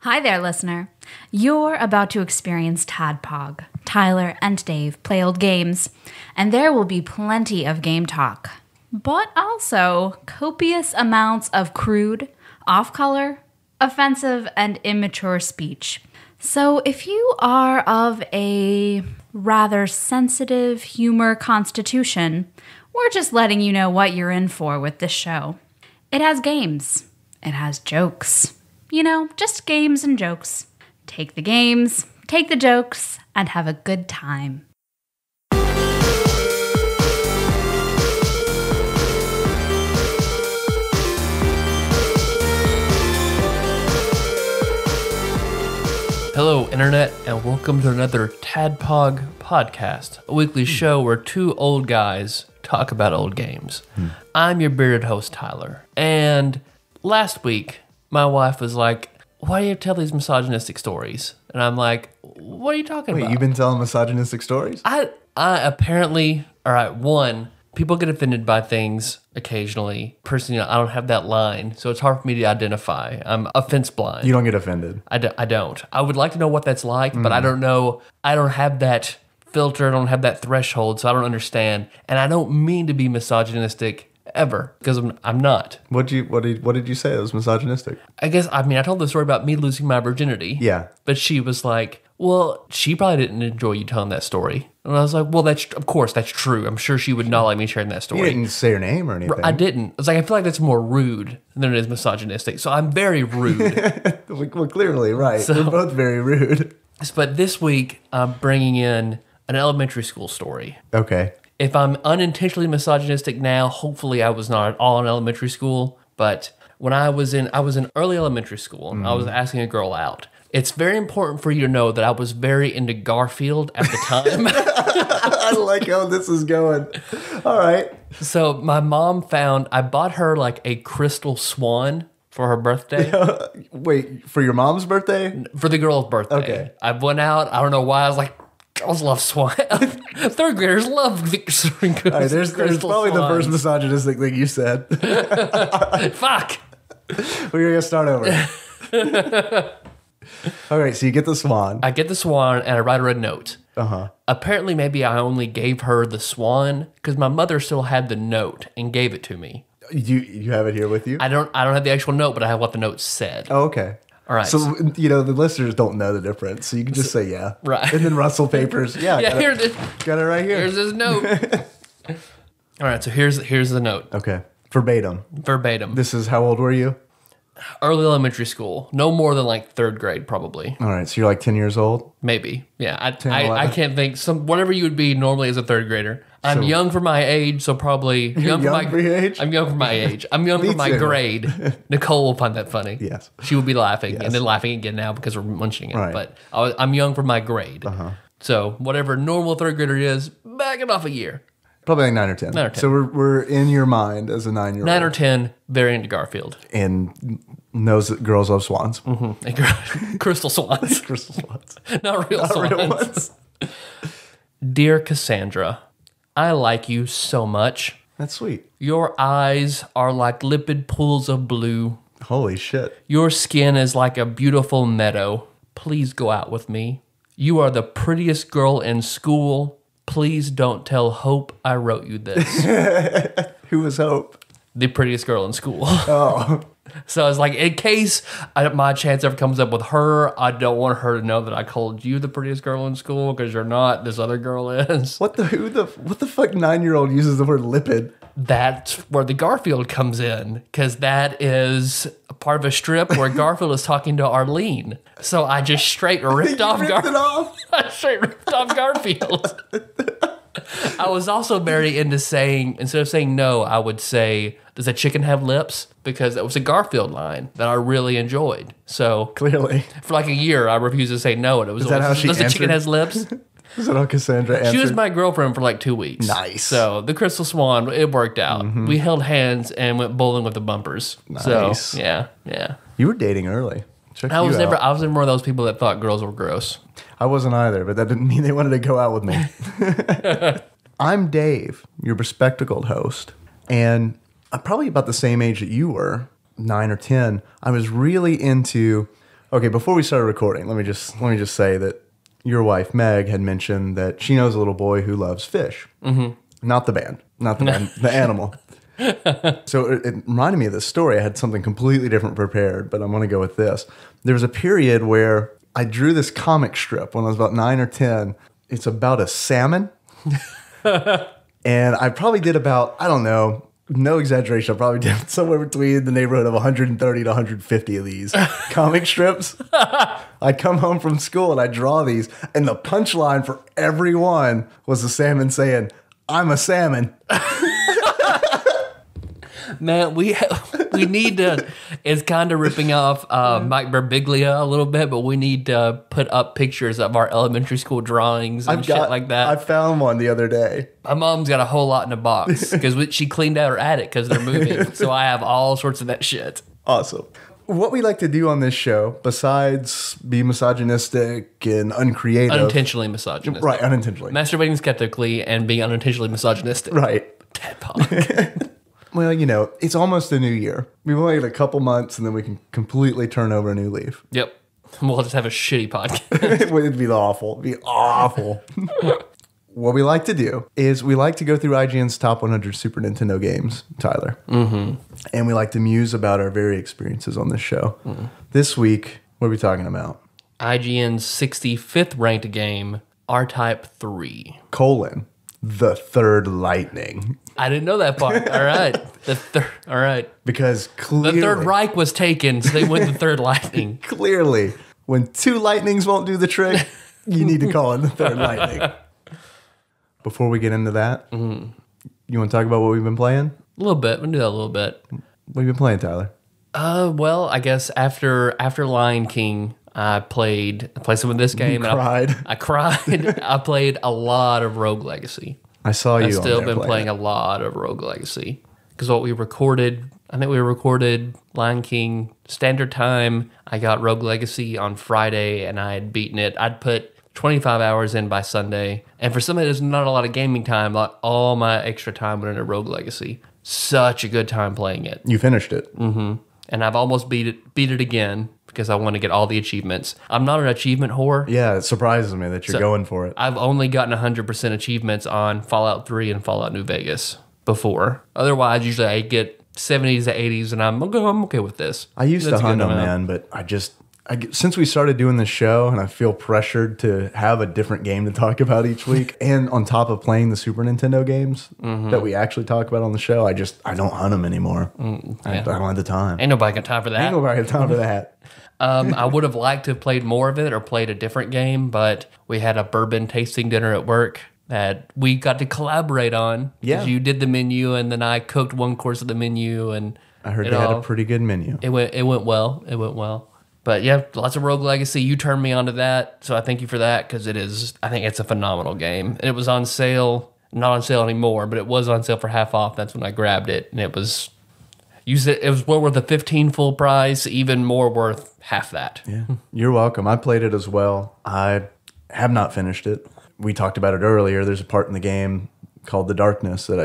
Hi there, listener. You're about to experience TADPOG. Tyler and Dave play old games, and there will be plenty of game talk, but also copious amounts of crude, off-color, offensive, and immature speech. So if you are of a rather sensitive humor constitution, we're just letting you know what you're in for with this show. It has games. It has jokes. You know, just games and jokes. Take the games, take the jokes, and have a good time. Hello, Internet, and welcome to another TADPOG podcast, a weekly show where two old guys talk about old games. I'm your bearded host, Tyler, and last week, my wife was like, why do you tell these misogynistic stories? And I'm like, what are you talking about? Wait, you've been telling misogynistic stories? I apparently, all right, one, people get offended by things occasionally. Personally, I don't have that line, so it's hard for me to identify. I'm offense blind. You don't get offended. I don't. I would like to know what that's like, but I don't know. I don't have that filter. I don't have that threshold, so I don't understand. And I don't mean to be misogynistic ever, because I'm not. What did you say that was misogynistic? I told the story about me losing my virginity. Yeah. But she was like, well, she probably didn't enjoy you telling that story. And I was like, well, of course, that's true. I'm sure she would not like me sharing that story. You didn't say her name or anything. I didn't. I was like, I feel like that's more rude than it is misogynistic. So I'm very rude. Well, clearly, right. We're both very rude. But this week, I'm bringing in an elementary school story. Okay. If I'm unintentionally misogynistic now, hopefully I was not at all in elementary school. But when I was in early elementary school, and I was asking a girl out. It's very important for you to know that I was very into Garfield at the time. I like how this is going. All right. So my mom I bought her like a crystal swan for her birthday. Wait, for your mom's birthday? For the girl's birthday. Okay. I went out. I don't know why. I was like, girls love swan. Third graders love crystal All right, there's probably the first misogynistic thing you said. Fuck. We're going to start over. All right, so you get the swan. I get the swan and I write her a note. Uh-huh. Apparently, maybe I only gave her the swan because my mother still had the note and gave it to me. You have it here with you? I don't have the actual note, but I have what the note said. Oh, okay. All right. So, the listeners don't know the difference, so you can just say yeah. Right. And then rustle papers. Yeah, got it right here. Here's this note. All right, so here's the note. Okay. Verbatim. This is how old were you? Early elementary school. No more than like third grade, probably. All right, so you're like 10 years old? Maybe. Yeah. I 11? can't think. Whatever you would be normally as a third grader. I'm young for my age, so probably young for your age? I'm young for my age. I'm young for my grade. Nicole will find that funny. Yes. She will be laughing Yes. and then laughing again now because we're munching it. Right. But I'm young for my grade. Uh-huh. So whatever normal third grader is, back it off a year. Probably like 9 or 10. 9 or 10. So we're in your mind as a 9-year-old. 9 or 10, very into Garfield. And knows that girls love swans. Mm-hmm. Crystal swans. Crystal swans. Not real swans. Real ones. Dear Cassandra, I like you so much. That's sweet. Your eyes are like limpid pools of blue. Holy shit. Your skin is like a beautiful meadow. Please go out with me. You are the prettiest girl in school. Please don't tell Hope I wrote you this. Who was Hope? The prettiest girl in school. Oh. So it's like, in case my chance ever comes up with her, I don't want her to know that I called you the prettiest girl in school because you're not. This other girl is. What the fuck 9-year-old uses the word lipid? That's where the Garfield comes in, because that is a part of a strip where Garfield is talking to Arlene. So I just straight ripped off Garfield. I straight ripped off Garfield. I was also very into saying, instead of saying no, I would say, does a chicken have lips? Because it was a Garfield line that I really enjoyed. So clearly, for like a year, I refused to say no, and it was is that how she does answered? a chicken has lips? Is that how Cassandra answered? She was my girlfriend for like 2 weeks. Nice. So the Crystal Swan, it worked out. Mm-hmm. We held hands and went bowling with the bumpers. Nice. So yeah. You were dating early. I was never one of those people that thought girls were gross. I wasn't either, but that didn't mean they wanted to go out with me. I'm Dave, your bespectacled host, and I'm probably about the same age that you were, 9 or 10. I was really into Okay, before we started recording, let me just say that your wife Meg had mentioned that she knows a little boy who loves fish. Mm-hmm. Not the band, the animal. So it reminded me of this story. I had something completely different prepared, but I'm going to go with this. There was a period where I drew this comic strip when I was about 9 or 10. It's about a salmon. And I probably did about, I don't know, no exaggeration, I probably did somewhere between the neighborhood of 130 to 150 of these comic strips. I come home from school and I draw these, and the punchline for every one was the salmon saying, "I'm a salmon." Man, we need to. It's kind of ripping off Mike Birbiglia a little bit, but we need to put up pictures of our elementary school drawings and shit like that. I found one the other day. My mom's got a whole lot in a box because she cleaned out her attic because they're moving. So I have all sorts of that shit. Awesome. What we like to do on this show, besides be misogynistic and uncreative, unintentionally misogynistic, right? Unintentionally masturbating skeptically and being unintentionally misogynistic, right? TADPOG. Well, you know, it's almost a new year. We've only got a couple months, and then we can completely turn over a new leaf. Yep. We'll just have a shitty podcast. It'd be awful. It'd be awful. What we like to do is we like to go through IGN's top 100 Super Nintendo games, Tyler. Mm-hmm. And we like to muse about our very experiences on this show. Mm-hmm. This week, what are we talking about? IGN's 65th ranked game, R-Type 3. The Third Lightning. I didn't know that part. All right. All right. Because clearly... The Third Reich was taken, so they went the Third Lightning. Clearly, when two lightnings won't do the trick, you need to call in the Third Lightning. Before we get into that, you want to talk about what we've been playing? A little bit. We'll do that a little bit. What have you been playing, Tyler? Well, I guess after Lion King, I played some of this game. You cried. I cried. I played a lot of Rogue Legacy. I saw you. I've still been playing a lot of Rogue Legacy because what we recorded, I think we recorded Lion King Standard Time. I got Rogue Legacy on Friday, and I had beaten it. I'd put 25 hours in by Sunday, and for somebody there's not a lot of gaming time, like all my extra time went into Rogue Legacy. Such a good time playing it. You finished it. Mm-hmm. And I've almost beat it again because I want to get all the achievements. I'm not an achievement whore. Yeah, it surprises me that you're going for it. I've only gotten 100% achievements on Fallout 3 and Fallout New Vegas before. Otherwise, usually I get 70s to 80s, and I'm okay with this. I used to hunt them, man, but since we started doing this show, and I feel pressured to have a different game to talk about each week, and on top of playing the Super Nintendo games that we actually talk about on the show, I don't hunt them anymore. I don't have the time. Ain't nobody got time for that. Ain't nobody got time for that. I would have liked to have played more of it or played a different game, but we had a bourbon tasting dinner at work that we got to collaborate on. Yeah. You did the menu, and then I cooked one course of the menu, and I heard they had a pretty good menu. It went well. It went well. But yeah, lots of Rogue Legacy. You turned me onto that, so I thank you for that because I think it's a phenomenal game. And it was on sale, not on sale anymore, but it was on sale for half off. That's when I grabbed it, and it was well worth the 15 full price, even more worth half that. Yeah, you're welcome. I played it as well. I have not finished it. We talked about it earlier. There's a part in the game called the Darkness that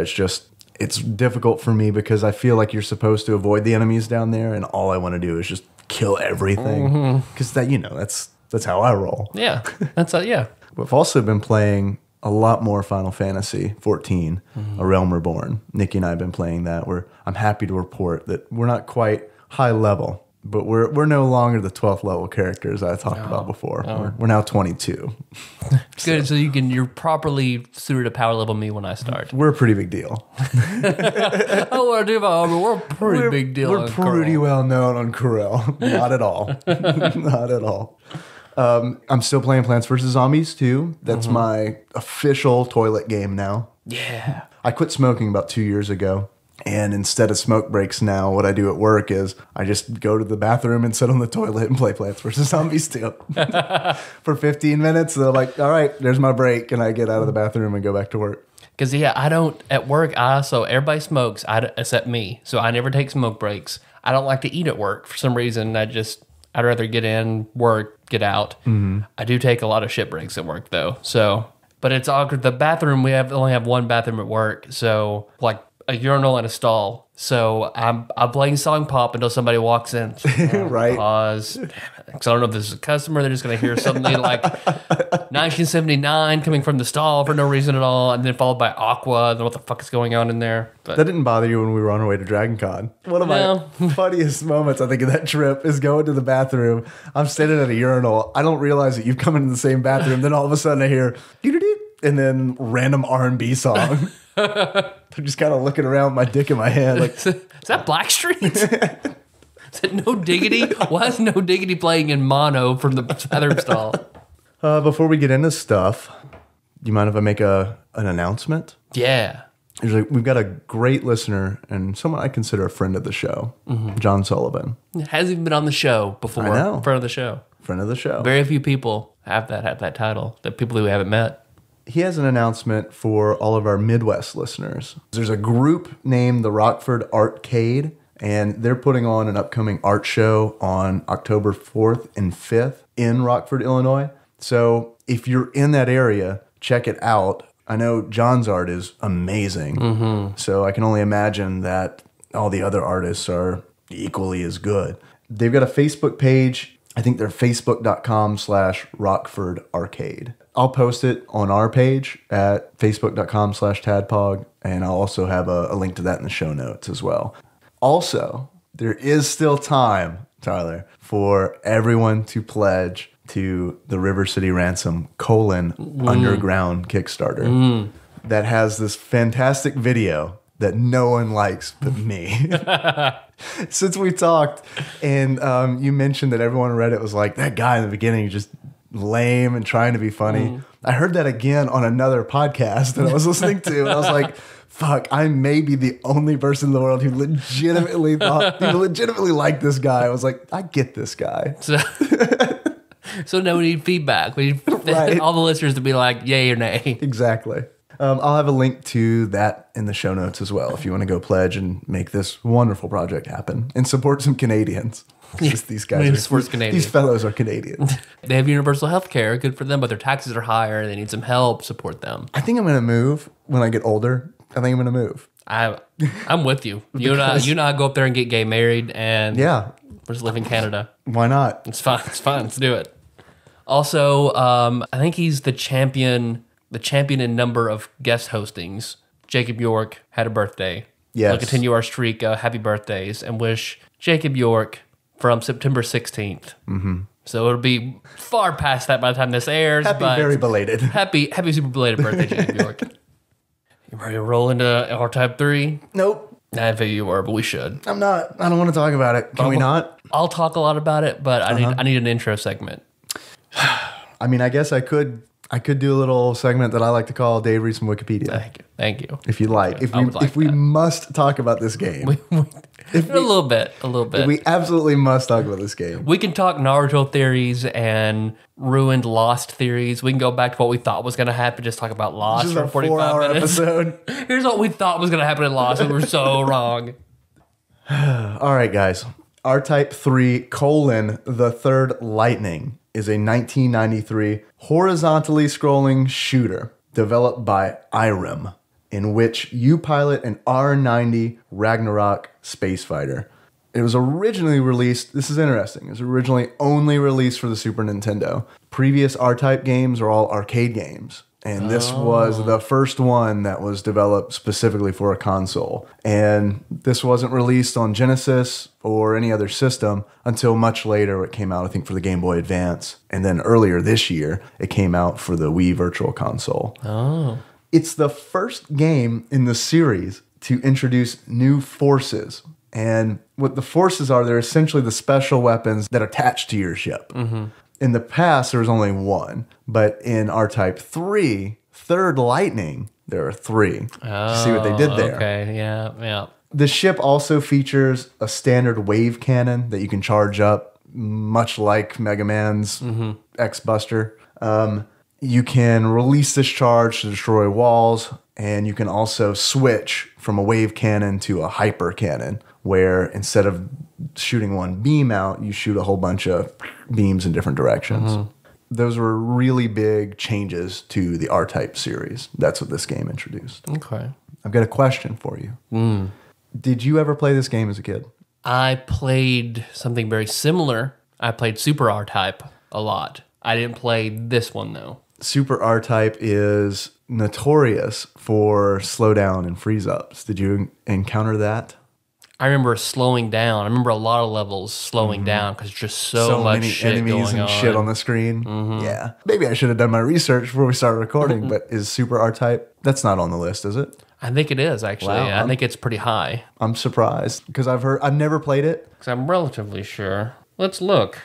it's difficult for me because I feel like you're supposed to avoid the enemies down there, and all I want to do is just kill everything because that's how I roll. Yeah, yeah. We've also been playing a lot more Final Fantasy 14, A Realm Reborn. Nikki and I have been playing that. I'm happy to report that we're not quite high level, but we're no longer the 12th level characters I talked about before. We're now 22. Good, so you're properly suited to power level me when I start. We're a pretty big deal. We're a pretty big deal. We're pretty well known on Corel. Not at all. Not at all. I'm still playing Plants vs. Zombies 2. That's my official toilet game now. Yeah. I quit smoking about 2 years ago. And instead of smoke breaks now, what I do at work is I just go to the bathroom and sit on the toilet and play Plants vs. Zombies 2 for 15 minutes. They're like, all right, there's my break. And I get out of the bathroom and go back to work. Because, I don't, at work, everybody smokes except me. So I never take smoke breaks. I don't like to eat at work for some reason. I'd rather get in, work, get out. Mm-hmm. I do take a lot of shit breaks at work, though. So, but it's awkward. The bathroom, we only have one bathroom at work. So, like, a urinal and a stall. So I'm playing song pop until somebody walks in. Right. Pause. Damn it. Because I don't know if this is a customer. They're just going to hear something like 1979 coming from the stall for no reason at all, and then followed by Aqua. And what the fuck is going on in there? But that didn't bother you when we were on our way to Dragon Con. One of my funniest moments, I think, of that trip is going to the bathroom. I'm standing at a urinal. I don't realize that you've come into the same bathroom. Then all of a sudden I hear, doo-doo-doo, and then random R&B song. I'm just kind of looking around with my dick in my hand. Like, is that Blackstreet? Is it No Diggity? Why is No Diggity playing in mono from the bathroom stall? Before we get into stuff, do you mind if I make an announcement? Yeah. We've got a great listener and someone I consider a friend of the show, John Sullivan. Hasn't even been on the show before. I know. Friend of the show. Friend of the show. Very few people have that title. The people who we haven't met. He has an announcement for all of our Midwest listeners. There's a group named the Rockford Artcade, and they're putting on an upcoming art show on October 4th and 5th in Rockford, Illinois. So if you're in that area, check it out. I know John's art is amazing. So I can only imagine that all the other artists are equally as good. They've got a Facebook page. I think they're facebook.com/Rockford Arcade. I'll post it on our page at facebook.com/TADPOG, and I'll also have a link to that in the show notes as well. Also, there is still time, Tyler, for everyone to pledge to the River City Ransom : Underground Kickstarter that has this fantastic video that no one likes but me. Since we talked and you mentioned that everyone on Reddit was like, that guy in the beginning just lame and trying to be funny. I heard that again on another podcast that I was listening to, and I was like, fuck, I may be the only person in the world who legitimately liked this guy. I was like, I get this guy. So now we need feedback. We need all the listeners to be like, yay or nay. Exactly. I'll have a link to that in the show notes as well if you want to go pledge and make this wonderful project happen and support some Canadians. These guys these fellows are Canadian. They have universal health care. Good for them, but their taxes are higher. They need some help. Support them. I think I'm going to move when I get older. I think I'm going to move. I'm with you. You and I go up there and get gay married, and yeah, we'll just live in Canada. Why not? It's fine. It's fine. Let's do it. Also, I think he's the champion in number of guest hostings. Jacob York had a birthday. Yes. We'll continue our streak of happy birthdays and wish Jacob York from September 16th. So it'll be far past that by the time this airs. Very belated. Happy super belated birthday, Jacob York. You ready to roll into R-Type 3? Nope. I think you were, but we should. I'm not. I don't want to talk about it. Can we not? I'll talk a lot about it, but I need an intro segment. I mean, I guess I could do a little segment that I like to call Dave reads from Wikipedia. Thank you. If you like. If we must talk about this game. A little bit. We absolutely must talk about this game. We can talk Naruto theories and ruined Lost theories. We can go back to what we thought was going to happen. Just talk about Lost for 45 minutes. Episode. Here's what we thought was going to happen in Lost. We were so wrong. All right, guys. R-Type 3: The Third Lightning is a 1993 horizontally scrolling shooter developed by Irem, in which you pilot an R90 Ragnarok space fighter. It was originally released, this is interesting, it was originally only released for the Super Nintendo. Previous R-Type games are all arcade games. And this was the first one that was developed specifically for a console. And this wasn't released on Genesis or any other system until much later. It came out, I think, for the Game Boy Advance. And then earlier this year, it came out for the Wii Virtual Console. Oh. It's the first game in the series to introduce new forces. And what the forces are, they're essentially the special weapons that attach to your ship. In the past, there was only one. But in R-Type 3, Third Lightning, there are three. See what they did there? Okay, yeah. The ship also features a standard wave cannon that you can charge up, much like Mega Man's X-Buster. You can release this charge to destroy walls, and you can also switch from a wave cannon to a hyper cannon, where instead of shooting one beam out, you shoot a whole bunch of beams in different directions. Those were really big changes to the R-Type series. That's what this game introduced. Okay. I've got a question for you. Did you ever play this game as a kid? I played something very similar. I played Super R-Type a lot. I didn't play this one, though. Super R-Type is notorious for slowdown and freeze-ups. Did you encounter that? I remember slowing down. I remember a lot of levels slowing down because just so much many shit enemies going and on. shit on the screen. Yeah. Maybe I should have done my research before we started recording, but is Super R-Type? That's not on the list, is it? I think it is, actually. Wow, I think it's pretty high. I'm surprised because I've never played it. Because I'm relatively sure. Let's look.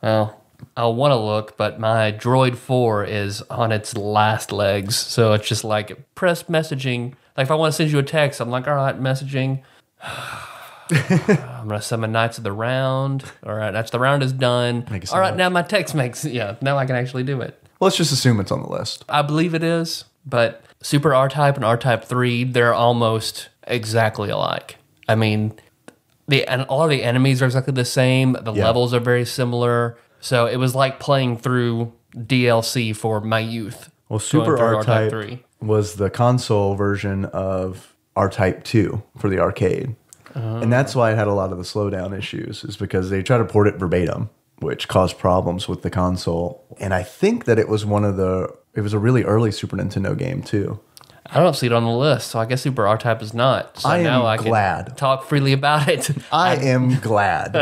Well, I'll want to look, but my Droid 4 is on its last legs. So it's just like press messaging. Like if I want to send you a text, I'm like, all right, messaging. I'm going to summon Knights of the Round. All right, that's the round is done. All right, now my text makes, now I can actually do it. Let's just assume it's on the list. I believe it is, but Super R-Type and R-Type 3, they're almost exactly alike. I mean, and all of the enemies are exactly the same. The levels are very similar. So it was like playing through DLC for my youth. Well, Super R-Type was the console version of R-Type 2 for the arcade. And that's why it had a lot of the slowdown issues, is because they tried to port it verbatim, which caused problems with the console. And I think that it was it was a really early Super Nintendo game too. I don't see it on the list, so I guess Super R-Type is not. So I now am glad. Can talk freely about it. I am glad.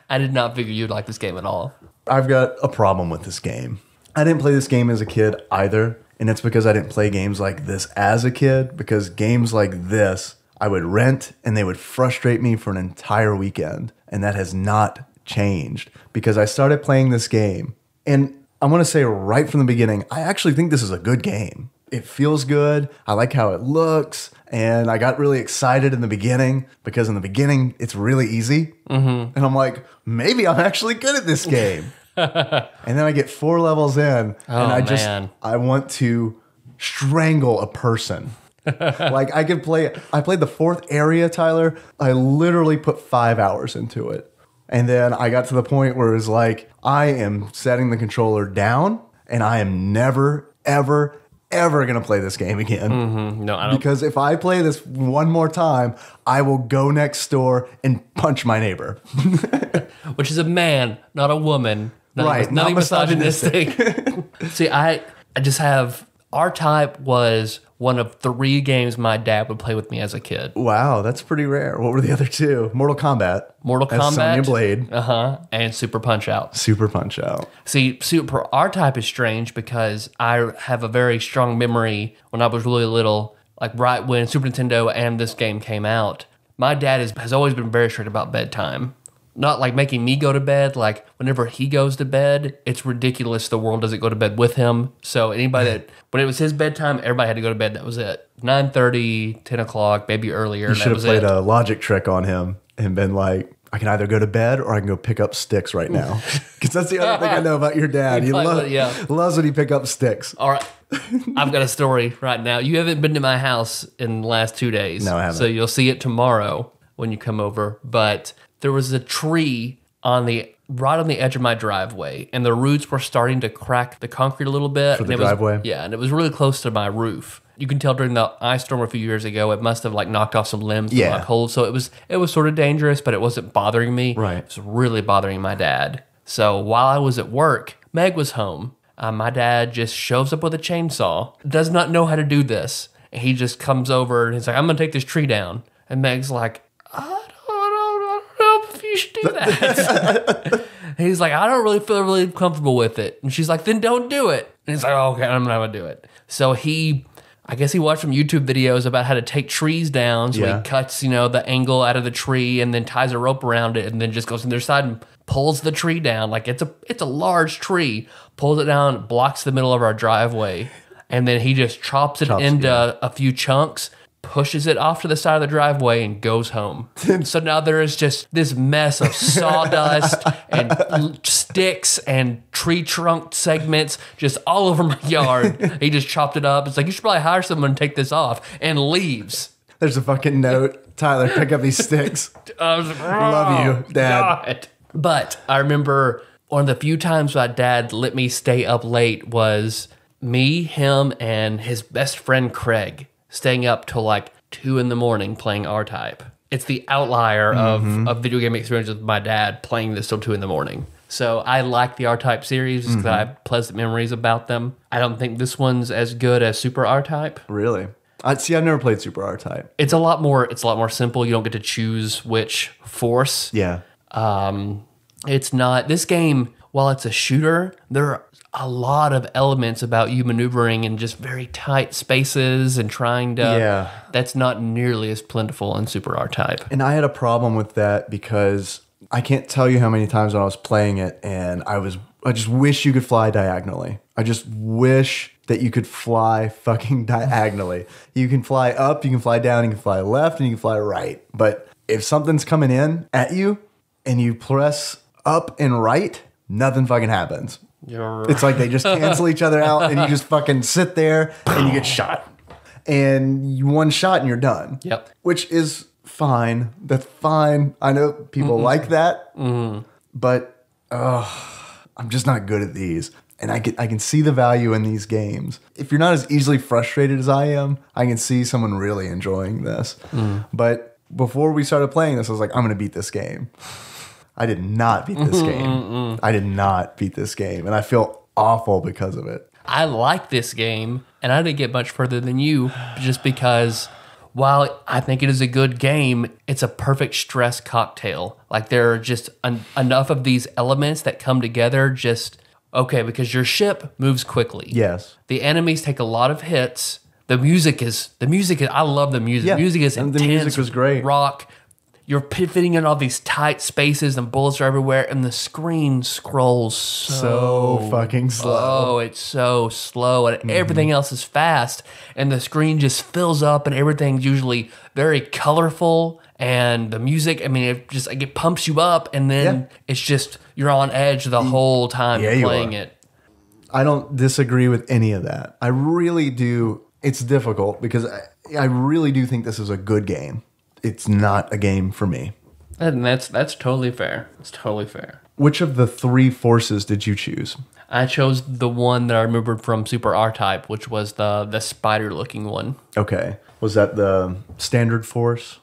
I did not figure you'd like this game at all. I've got a problem with this game. I didn't play this game as a kid either, and it's because I didn't play games like this as a kid, because games like this I would rent and they would frustrate me for an entire weekend, and that has not changed because I started playing this game, and I want to say right from the beginning, I actually think this is a good game. It feels good. I like how it looks. And I got really excited in the beginning because in the beginning, it's really easy. And I'm like, maybe I'm actually good at this game. And then I get 4 levels in and I want to strangle a person. Like I played the 4th area, Tyler. I literally put 5 hours into it. And then I got to the point where it was like, I am setting the controller down and I am never, ever going to play this game again. No, I don't. Because if I play this one more time, I will go next door and punch my neighbor. Which is a man, not a woman. Not misogynistic. See, I just have... R-Type was one of 3 games my dad would play with me as a kid. Wow, that's pretty rare. What were the other 2? Mortal Kombat. Sonya Blade. And Super Punch-Out. Super Punch-Out. See, Super R-Type is strange because I have a very strong memory when I was really little, like right when Super Nintendo and this game came out. My dad has always been very strict about bedtime. Not like making me go to bed, like whenever he goes to bed, it's ridiculous the world doesn't go to bed with him. So when it was his bedtime, everybody had to go to bed. That was it. 9:30, 10 o'clock, maybe earlier. You should have played a logic trick on him and been like, I can either go to bed or I can go pick up sticks right now. Because that's the other thing I know about your dad. He loves when he pick up sticks. All right. I've got a story right now. You haven't been to my house in the last 2 days. No, I haven't. So you'll see it tomorrow when you come over. But there was a tree right on the edge of my driveway, and the roots were starting to crack the concrete a little bit. For the driveway? Yeah, and it was really close to my roof. You can tell during the ice storm a few years ago, it must have like knocked off some limbs from my cold. So it was sort of dangerous, but it wasn't bothering me. Right. It was really bothering my dad. So while I was at work, Meg was home. My dad just shows up with a chainsaw, does not know how to do this. And he just comes over and he's like, I'm going to take this tree down. And Meg's like, I don't know if you should do that. He's like, I don't really feel really comfortable with it. And she's like, then don't do it. And he's like, oh, okay, I'm not going to do it. So I guess he watched some YouTube videos about how to take trees down. So he cuts, the angle out of the tree and then ties a rope around it and then just goes on their side and pulls the tree down. Like it's a large tree, pulls it down, blocks the middle of our driveway. And then he just chops it into a few chunks, pushes it off to the side of the driveway and goes home. So now there is just this mess of sawdust and sticks and tree trunk segments just all over my yard. He just chopped it up. It's like, you should probably hire someone to take this off, and leaves. There's a fucking note. Tyler, pick up these sticks. I was like, love you, Dad. God. But I remember one of the few times my dad let me stay up late was me, him, and his best friend Craig staying up till like 2 a.m. playing R-Type. It's the outlier of video game experience with my dad playing this till 2 a.m. So I like the R-Type series because I have pleasant memories about them. I don't think this one's as good as Super R-Type. Really? I've never played Super R-Type. It's a lot more simple. You don't get to choose which force. Yeah. It's not this game. While it's a shooter, there are a lot of elements about you maneuvering in just very tight spaces and trying to. Yeah. That's not nearly as plentiful in Super R-Type. And I had a problem with that because I can't tell you how many times when I was playing it and I just wish you could fly diagonally. I just wish that you could fly fucking diagonally. You can fly up, you can fly down, you can fly left, and you can fly right. But if something's coming in at you and you press up and right, nothing fucking happens. It's like they just cancel each other out and you just fucking sit there and you get shot. And you one shot and you're done. Yep. Which is fine. That's fine. I know people like that. But I'm just not good at these. And I can see the value in these games. If you're not as easily frustrated as I am, I can see someone really enjoying this. But before we started playing this, I was like, I'm going to beat this game. I did not beat this game. I did not beat this game. And I feel awful because of it. I like this game, and I didn't get much further than you just because while I think it is a good game, it's a perfect stress cocktail. Like there are just enough of these elements that come together because your ship moves quickly. Yes. The enemies take a lot of hits. The music is I love the music. Yeah. The music is intense. The music was great. Rock. You're pivoting in all these tight spaces and bullets are everywhere, and the screen scrolls so fucking slow. Oh, it's so slow, and everything else is fast, and the screen just fills up, and everything's usually very colorful, and the music, I mean, it pumps you up, and then it's just, you're on edge the whole time you're playing it. I don't disagree with any of that. I really do. It's difficult because I really do think this is a good game. It's not a game for me. And that's totally fair. It's totally fair. Which of the three forces did you choose? I chose the one that I remembered from Super R-Type, which was the spider-looking one. Okay. Was that the standard force?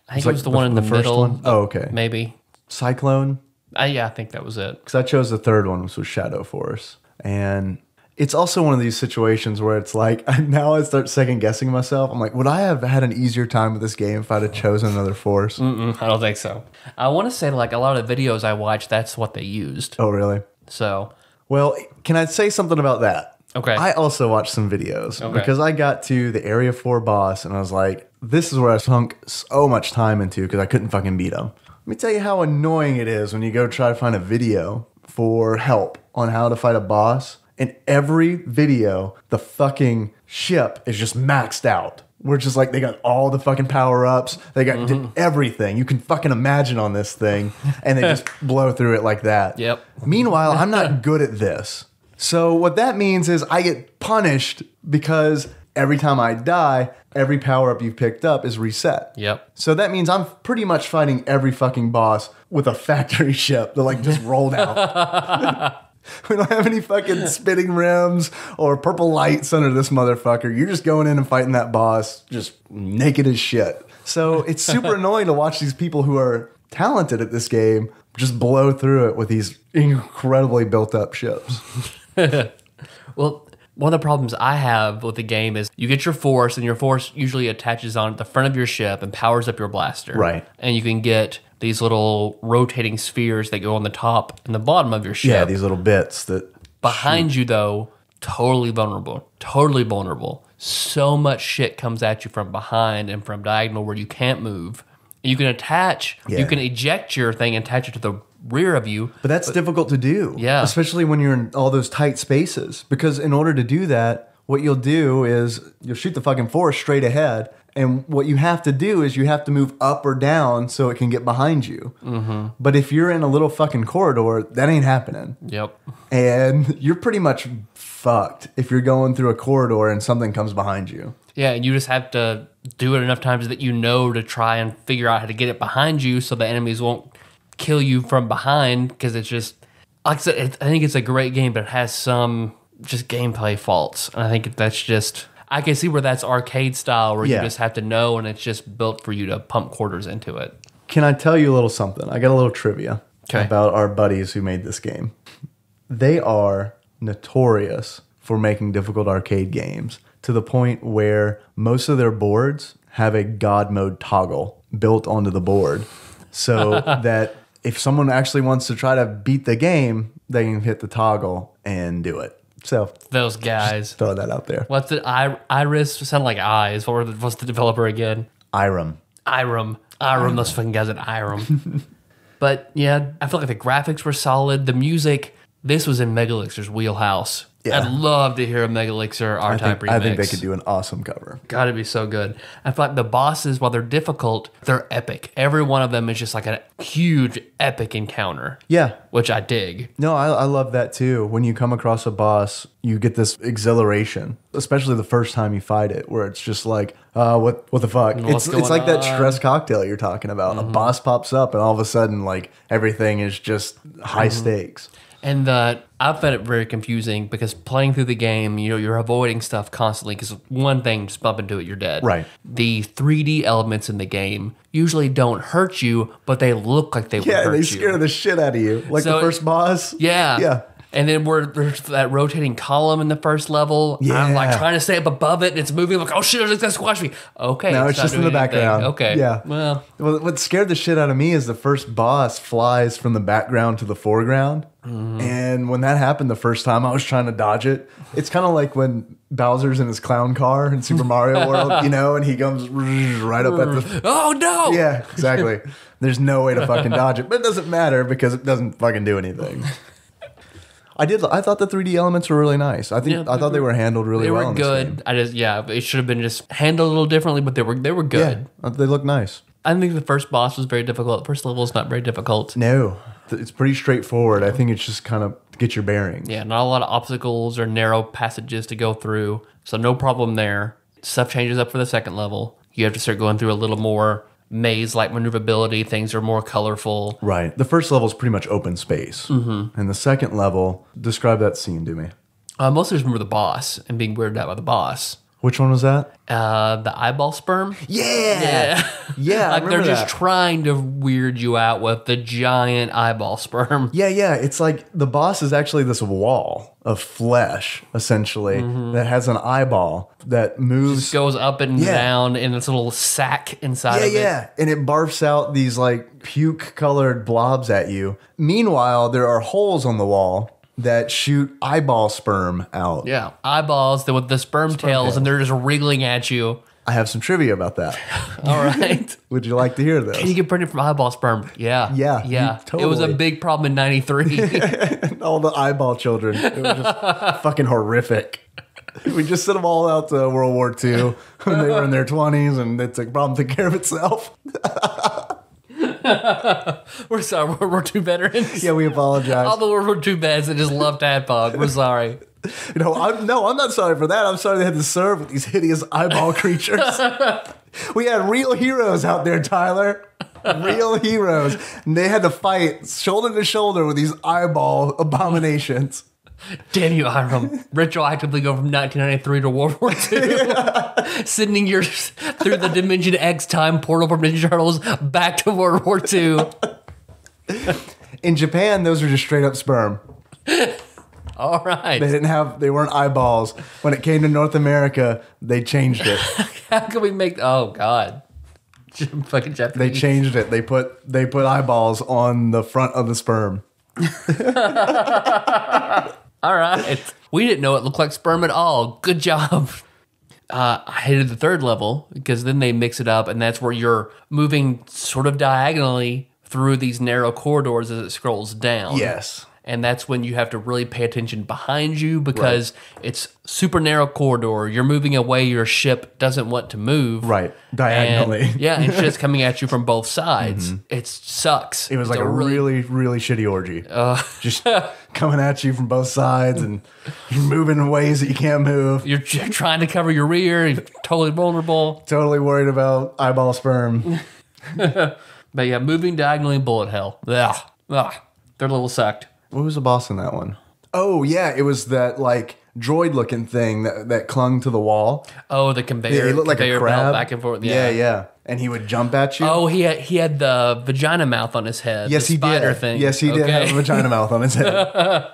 I think it was the one in the first middle. one? Oh, okay. Maybe. Cyclone? Yeah, I think that was it. Because I chose the third one, which was Shadow Force. And it's also one of these situations where it's like, now I start second guessing myself. I'm like, would I have had an easier time with this game if I'd have chosen another force? I don't think so. I want to say, like, a lot of the videos I watched, that's what they used. Oh, really? So. Well, can I say something about that? Okay. I also watched some videos because I got to the Area 4 boss and I was like, this is where I sunk so much time into because I couldn't fucking beat him. Let me tell you how annoying it is when you go try to find a video for help on how to fight a boss. In every video, the fucking ship is just maxed out. We're just like, they got all the fucking power-ups. They got everything you can fucking imagine on this thing. And they just blow through it like that. Yep. Meanwhile, I'm not good at this. So what that means is I get punished because every time I die, every power-up you've picked up is reset. Yep. So that means I'm pretty much fighting every fucking boss with a factory ship that like just rolled out. We don't have any fucking spinning rims or purple lights under this motherfucker. You're just going in and fighting that boss just naked as shit. So it's super annoying to watch these people who are talented at this game just blow through it with these incredibly built up ships. Well, one of the problems I have with the game is you get your force, and your force usually attaches on the front of your ship and powers up your blaster. Right. And you can get these little rotating spheres that go on the top and the bottom of your ship. Yeah, these little bits that... Behind you, though, totally vulnerable. Totally vulnerable. So much shit comes at you from behind and from diagonal where you can't move. You can you can eject your thing and attach it to the rear of you. But that's difficult to do. Yeah. Especially when you're in all those tight spaces. Because in order to do that, what you'll do is you'll shoot the fucking force straight ahead. And what you have to do is you have to move up or down so it can get behind you. Mm-hmm. But if you're in a little fucking corridor, that ain't happening. Yep. And you're pretty much fucked if you're going through a corridor and something comes behind you. Yeah, and you just have to do it enough times that you know to try and figure out how to get it behind you so the enemies won't kill you from behind, because it's just, like I said, I think it's a great game, but it has some just gameplay faults. And I think that's just... I can see where that's arcade style, where you just have to know, and it's just built for you to pump quarters into it. Can I tell you a little something? I got a little trivia. about our buddies who made this game. They are notorious for making difficult arcade games to the point where most of their boards have a God mode toggle built onto the board so that if someone actually wants to try to beat the game, they can hit the toggle and do it. So those guys. Throw that out there. What's it? Iris sound like eyes. What's the developer again? Irem. Those fucking guys at Irem. But yeah, I feel like the graphics were solid. The music, this was in Megalixer's wheelhouse. Yeah. I'd love to hear a Megalixer R-Type remix. I think they could do an awesome cover. Gotta be so good. I feel like the bosses, while they're difficult, they're epic. Every one of them is just like a huge epic encounter. Yeah. Which I dig. No, I love that too. When you come across a boss, you get this exhilaration, especially the first time you fight it, where it's just like, what the fuck? It's like that stress cocktail you're talking about. Mm-hmm. A boss pops up and all of a sudden, like, everything is just high stakes. And I found it very confusing because playing through the game, you're avoiding stuff constantly because one thing, just bump into it, you're dead. Right. The 3D elements in the game usually don't hurt you, but they look like they would hurt you. Yeah, they scare the shit out of you. Like the first boss. Yeah. Yeah. And then there's that rotating column in the first level. Yeah. I'm like trying to stay up above it, and it's moving. I'm like, oh shit, it's gonna squash me. Okay. No, it's just in the background. Okay. Yeah. Well, what scared the shit out of me is the first boss flies from the background to the foreground. Mm-hmm. And when that happened the first time, I was trying to dodge it. It's kind of like when Bowser's in his clown car in Super Mario World, and he comes right up at the... Oh, no! Yeah, exactly. There's no way to fucking dodge it. But it doesn't matter because it doesn't fucking do anything. I thought the 3D elements were really nice. I thought they were handled really well. They were good. It should have been just handled a little differently, but they were good. Yeah, they look nice. I think the first boss was very difficult. The first level is not very difficult. No, it's pretty straightforward. I think it's just kind of get your bearings. Yeah, not a lot of obstacles or narrow passages to go through, so no problem there. Stuff changes up for the second level. You have to start going through a little more maze-like maneuverability. Things are more colorful. Right. The first level is pretty much open space. Mm-hmm. And the second level, describe that scene to me. Mostly just remember the boss and being weirded out by the boss. Which one was that? The eyeball sperm. Yeah. Like they're just trying to weird you out with the giant eyeball sperm. Yeah. It's like the boss is actually this wall of flesh, essentially, that has an eyeball that moves. Just goes up and down in this little sack inside of it. Yeah. And it barfs out these like puke-colored blobs at you. Meanwhile, there are holes on the wall that shoot eyeball sperm out. Yeah, eyeballs with the sperm tails, and they're just wriggling at you. I have some trivia about that. All right. Would you like to hear this? Can you get pregnant from eyeball sperm? Yeah. Totally. It was a big problem in 93. All the eyeball children. It was just fucking horrific. We just sent them all out to World War II when they were in their 20s, and it's a problem taking care of itself. We're sorry, World War II veterans. Yeah, we apologize. All the World War II vets that just love TADPOG. We're sorry. I'm not sorry for that. I'm sorry they had to serve with these hideous eyeball creatures. We had real heroes out there, Tyler. Real heroes. And they had to fight shoulder to shoulder with these eyeball abominations. Damn you, Irem. Retroactively go from 1993 to World War II. Sending you through the Dimension X time portal from Ninja Turtles back to World War II. In Japan, those were just straight up sperm. All right. They weren't eyeballs. When it came to North America, they changed it. How can we make, oh God. Fucking Japanese. They changed it. They put eyeballs on the front of the sperm. All right. We didn't know it looked like sperm at all. Good job. I hated the third level because then they mix it up, and that's where you're moving sort of diagonally through these narrow corridors as it scrolls down. Yes. And that's when you have to really pay attention behind you because it's super narrow corridor. You're moving away. Your ship doesn't want to move. Right. Diagonally. And shit's coming at you from both sides. Mm-hmm. It sucks. It was like a really, really shitty orgy. Just coming at you from both sides and you're moving in ways that you can't move. You're trying to cover your rear. You're totally vulnerable. Totally worried about eyeball sperm. But yeah, moving diagonally, bullet hell. Ugh. They're a little sucked. What was the boss in that one? Oh, yeah. It was that, like, droid-looking thing that clung to the wall. Oh, the conveyor. Yeah, he looked like a conveyor crab. belt back and forth. Yeah. And he would jump at you. Oh, he had the vagina mouth on his head. yes, the he spider did. thing. Yes, he did have a vagina mouth on his head.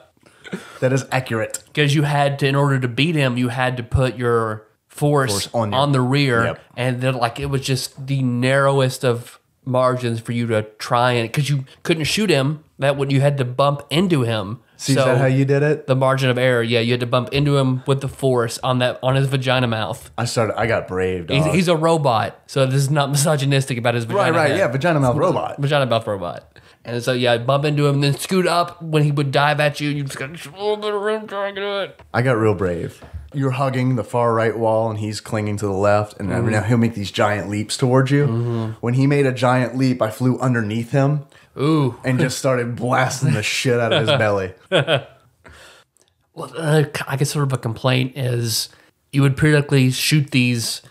That is accurate. Because you had to, in order to beat him, you had to put your force on the rear. Yep. And then, like, it was just the narrowest of margins for you to try and, because you couldn't shoot him. That would, you had to bump into him. See, is that how you did it? The margin of error, yeah, you had to bump into him with the force on his vagina mouth. I got brave, dog. He's a robot, so this is not misogynistic about his vagina. Right, head. yeah, vagina mouth robot. Vagina mouth robot. And so, yeah, I'd bump into him, and then scoot up when he would dive at you, and you just got a little bit of room trying to do it. I got real brave. You're hugging the far right wall, and he's clinging to the left, and every now he'll make these giant leaps towards you. When he made a giant leap, I flew underneath him. Ooh. And just started blasting the shit out of his belly. Well, I guess sort of a complaint is you would periodically shoot these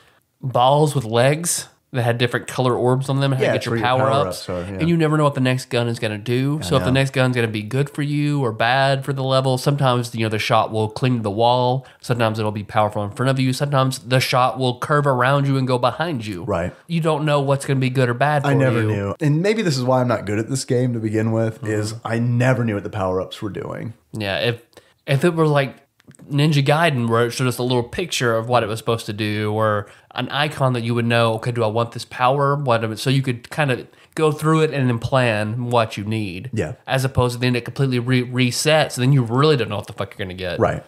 balls with legs that had different color orbs on them and how to get your power-ups. And you never know what the next gun is going to do. So if the next gun's going to be good for you or bad for the level, sometimes the shot will cling to the wall. Sometimes it'll be powerful in front of you. Sometimes the shot will curve around you and go behind you. Right. You don't know what's going to be good or bad for you. I never knew. And maybe this is why I'm not good at this game to begin with, is I never knew what the power-ups were doing. Yeah, if it were like Ninja Gaiden, where it showed us a little picture of what it was supposed to do, or an icon that you would know, okay, do I want this power? So you could kind of go through it and then plan what you need. Yeah. As opposed to then it completely resets, so then you really don't know what the fuck you're going to get. Right.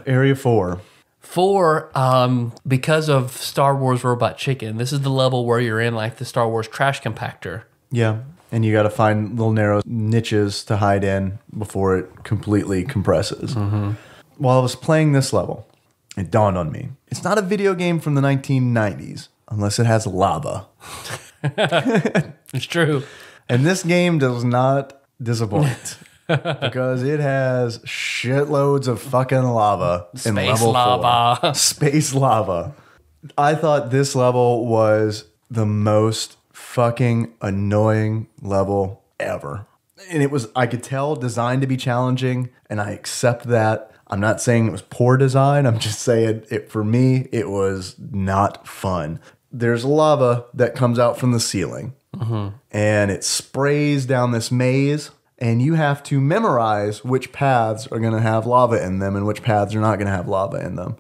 Area 4. 4, because of Star Wars Robot Chicken, this is the level where you're in like the Star Wars trash compactor. Yeah. And you got to find little narrow niches to hide in before it completely compresses. While I was playing this level, it dawned on me. It's not a video game from the 1990s unless it has lava. It's true. And this game does not disappoint. Because it has shitloads of fucking lava in level 4. Space lava. I thought this level was the most fucking annoying level ever. And it was, I could tell, designed to be challenging, and I accept that. I'm not saying it was poor design. I'm just saying for me, it was not fun. There's lava that comes out from the ceiling, and it sprays down this maze, and you have to memorize which paths are going to have lava in them and which paths are not going to have lava in them.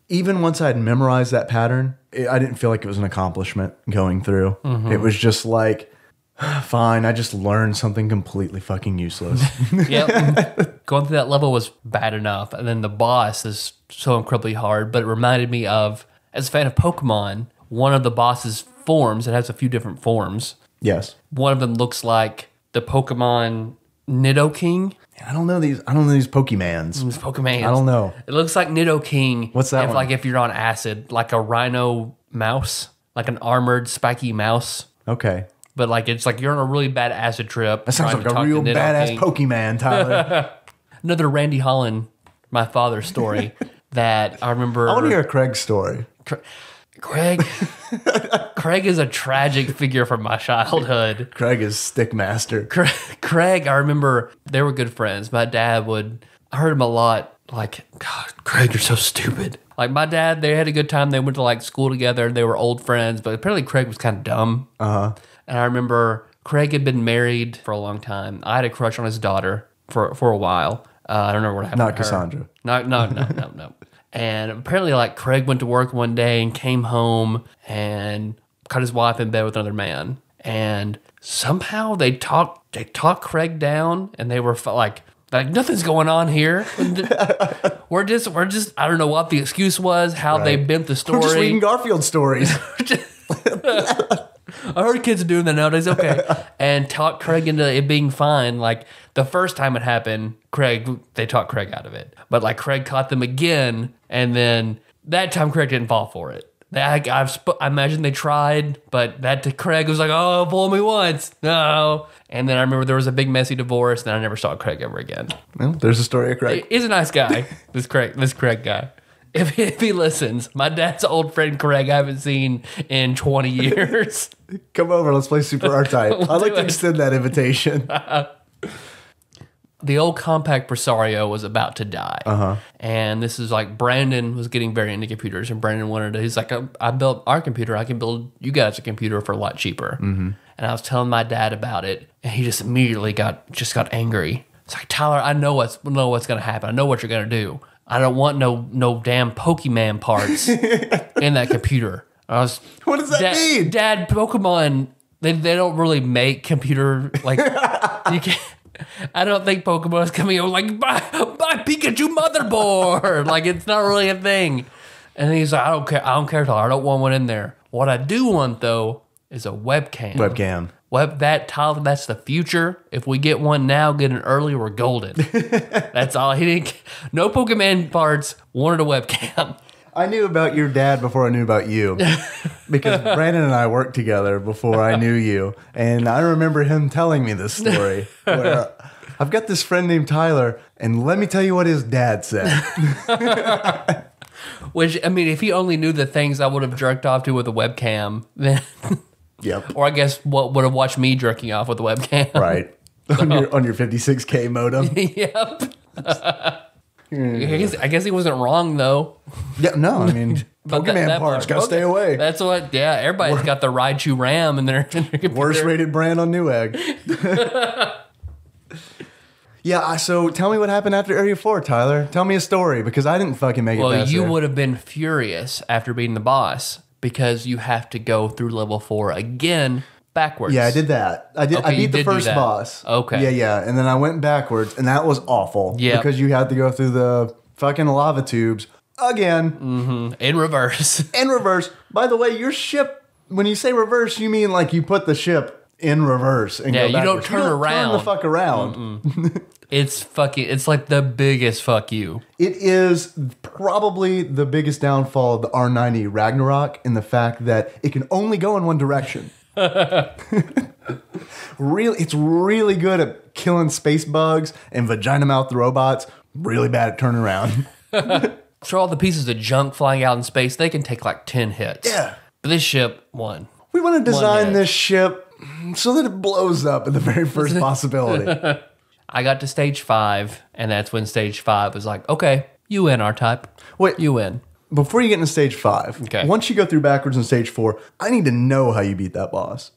Even once I'd memorized that pattern, I didn't feel like it was an accomplishment going through. It was just like, fine, I just learned something completely fucking useless. Yep. Going through that level was bad enough. And then the boss is so incredibly hard. But it reminded me of, as a fan of Pokemon, one of the boss's forms, it has a few different forms. Yes. One of them looks like the Pokemon Nidoking. I don't know these Pokemans. These Pokemans. I don't know. It looks like Nidoking. What's that one? Like if you're on acid, like a rhino mouse, like an armored spiky mouse. Okay. But like it's like you're on a really bad acid trip. That sounds like a real badass Pokemon, Tyler. Another Randy Holland, my father's story that I remember. I want to hear a Craig story. Craig is a tragic figure from my childhood. Craig is Stickmaster. Craig, I remember they were good friends. My dad I heard him a lot, like, God, Craig, you're so stupid. Like my dad, they had a good time. They went to like school together. They were old friends, but apparently Craig was kind of dumb. And I remember Craig had been married for a long time. I had a crush on his daughter for a while. I don't know what happened. Not Cassandra. No. And apparently, like, Craig went to work one day and came home and caught his wife in bed with another man. And somehow they talked Craig down, and they were like nothing's going on here. we're just I don't know what the excuse was, how they bent the story. We're just reading Garfield stories. I heard kids doing that nowadays. Okay. And talked Craig into it being fine. Like the first time it happened, they talked Craig out of it. But like Craig caught them again. And then that time Craig didn't fall for it. I imagine they tried, but Craig was like, oh, fool me once. No. And then I remember there was a big messy divorce, and I never saw Craig ever again. Well, there's a story of Craig. He's a nice guy, this Craig guy. If he listens, my dad's old friend Craig I haven't seen in 20 years. Come over, let's play Super R-Type. I'd like to extend that invitation. the old compact Presario was about to die. And this is like Brandon was getting very into computers, and Brandon wanted to, he's like, I built our computer, I can build you guys a computer for a lot cheaper. And I was telling my dad about it, and he just immediately got angry. It's like, Tyler, I know what's going to happen. I know what you're going to do. I don't want no damn Pokemon parts in that computer. What does that mean? Dad, Pokemon, they don't really make computer, like, you can't. I don't think Pokemon is coming out like, buy Pikachu motherboard. Like, it's not really a thing. And he's like, I don't care, Tyler. I don't want one in there. What I do want, though, is a webcam. That's the future. If we get one now, get it early, we're golden. That's all. No Pokemon parts, wanted a webcam. I knew about your dad before I knew about you, because Brandon and I worked together before I knew you, and I remember him telling me this story where I've got this friend named Tyler, and let me tell you what his dad said. Which, I mean, if he only knew the things I would have jerked off to with a webcam, then... Yep. Or I guess what would have watched me jerking off with a webcam. Right. On your 56K modem. Yep. I guess he wasn't wrong, though. Yeah, no, I mean, Pokemon parts, gotta stay away. That's what, yeah, everybody's got the Raichu RAM in their computer. Worst rated brand on Newegg. Yeah, so tell me what happened after Area 4, Tyler. Tell me a story, because I didn't fucking make it past Well, you there. would have been furious after beating the boss, because you have to go through level 4 again backwards. Yeah, I did that. I beat the first boss. Okay. Yeah. And then I went backwards, and that was awful. Yeah. Because you had to go through the fucking lava tubes again. Mm-hmm. In reverse. In reverse. By the way, your ship, when you say reverse, you mean like you put the ship in reverse and go backwards. You don't turn around. Turn the fuck around. It's like the biggest fuck you. It is probably the biggest downfall of the R90 Ragnarok in the fact that it can only go in one direction. It's really good at killing space bugs and vagina mouth robots. Really bad at turning around. For all the pieces of junk flying out in space, they can take like 10 hits. Yeah. But this ship, one. We want to design this ship so that it blows up at the very first possibility. I got to stage 5, and that's when stage 5 was like, okay, you win, R-Type. Wait. You win. Before you get into stage 5, okay. Once you go through backwards in stage 4, I need to know how you beat that boss.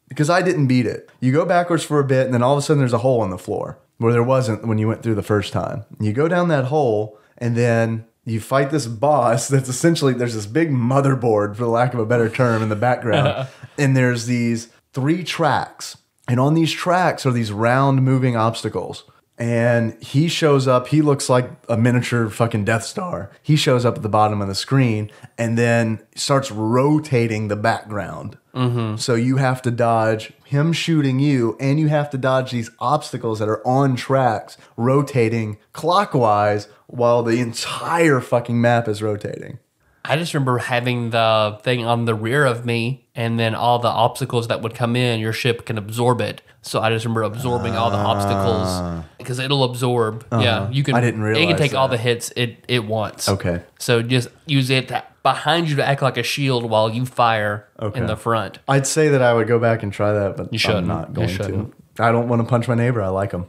Because I didn't beat it. You go backwards for a bit, and then all of a sudden there's a hole in the floor where there wasn't when you went through the first time. You go down that hole, and then you fight this boss that's essentially, there's this big motherboard, for the lack of a better term, in the background. And there's these 3 tracks. And on these tracks are these round moving obstacles. And he shows up, he looks like a miniature fucking Death Star. He shows up at the bottom of the screen and then starts rotating the background. Mm-hmm. So you have to dodge him shooting you, and you have to dodge these obstacles that are on tracks, rotating clockwise while the entire fucking map is rotating. I just remember having the thing on the rear of me, and then all the obstacles that would come in, your ship can absorb it. So I just remember absorbing all the obstacles, because it'll absorb. Yeah, you can. I didn't realize it can take that. all the hits it wants. Okay. So just use it behind you to act like a shield while you fire in the front. I'd say that I would go back and try that, but You shouldn't. I'm not going You shouldn't. to. I don't want to punch my neighbor. I like him.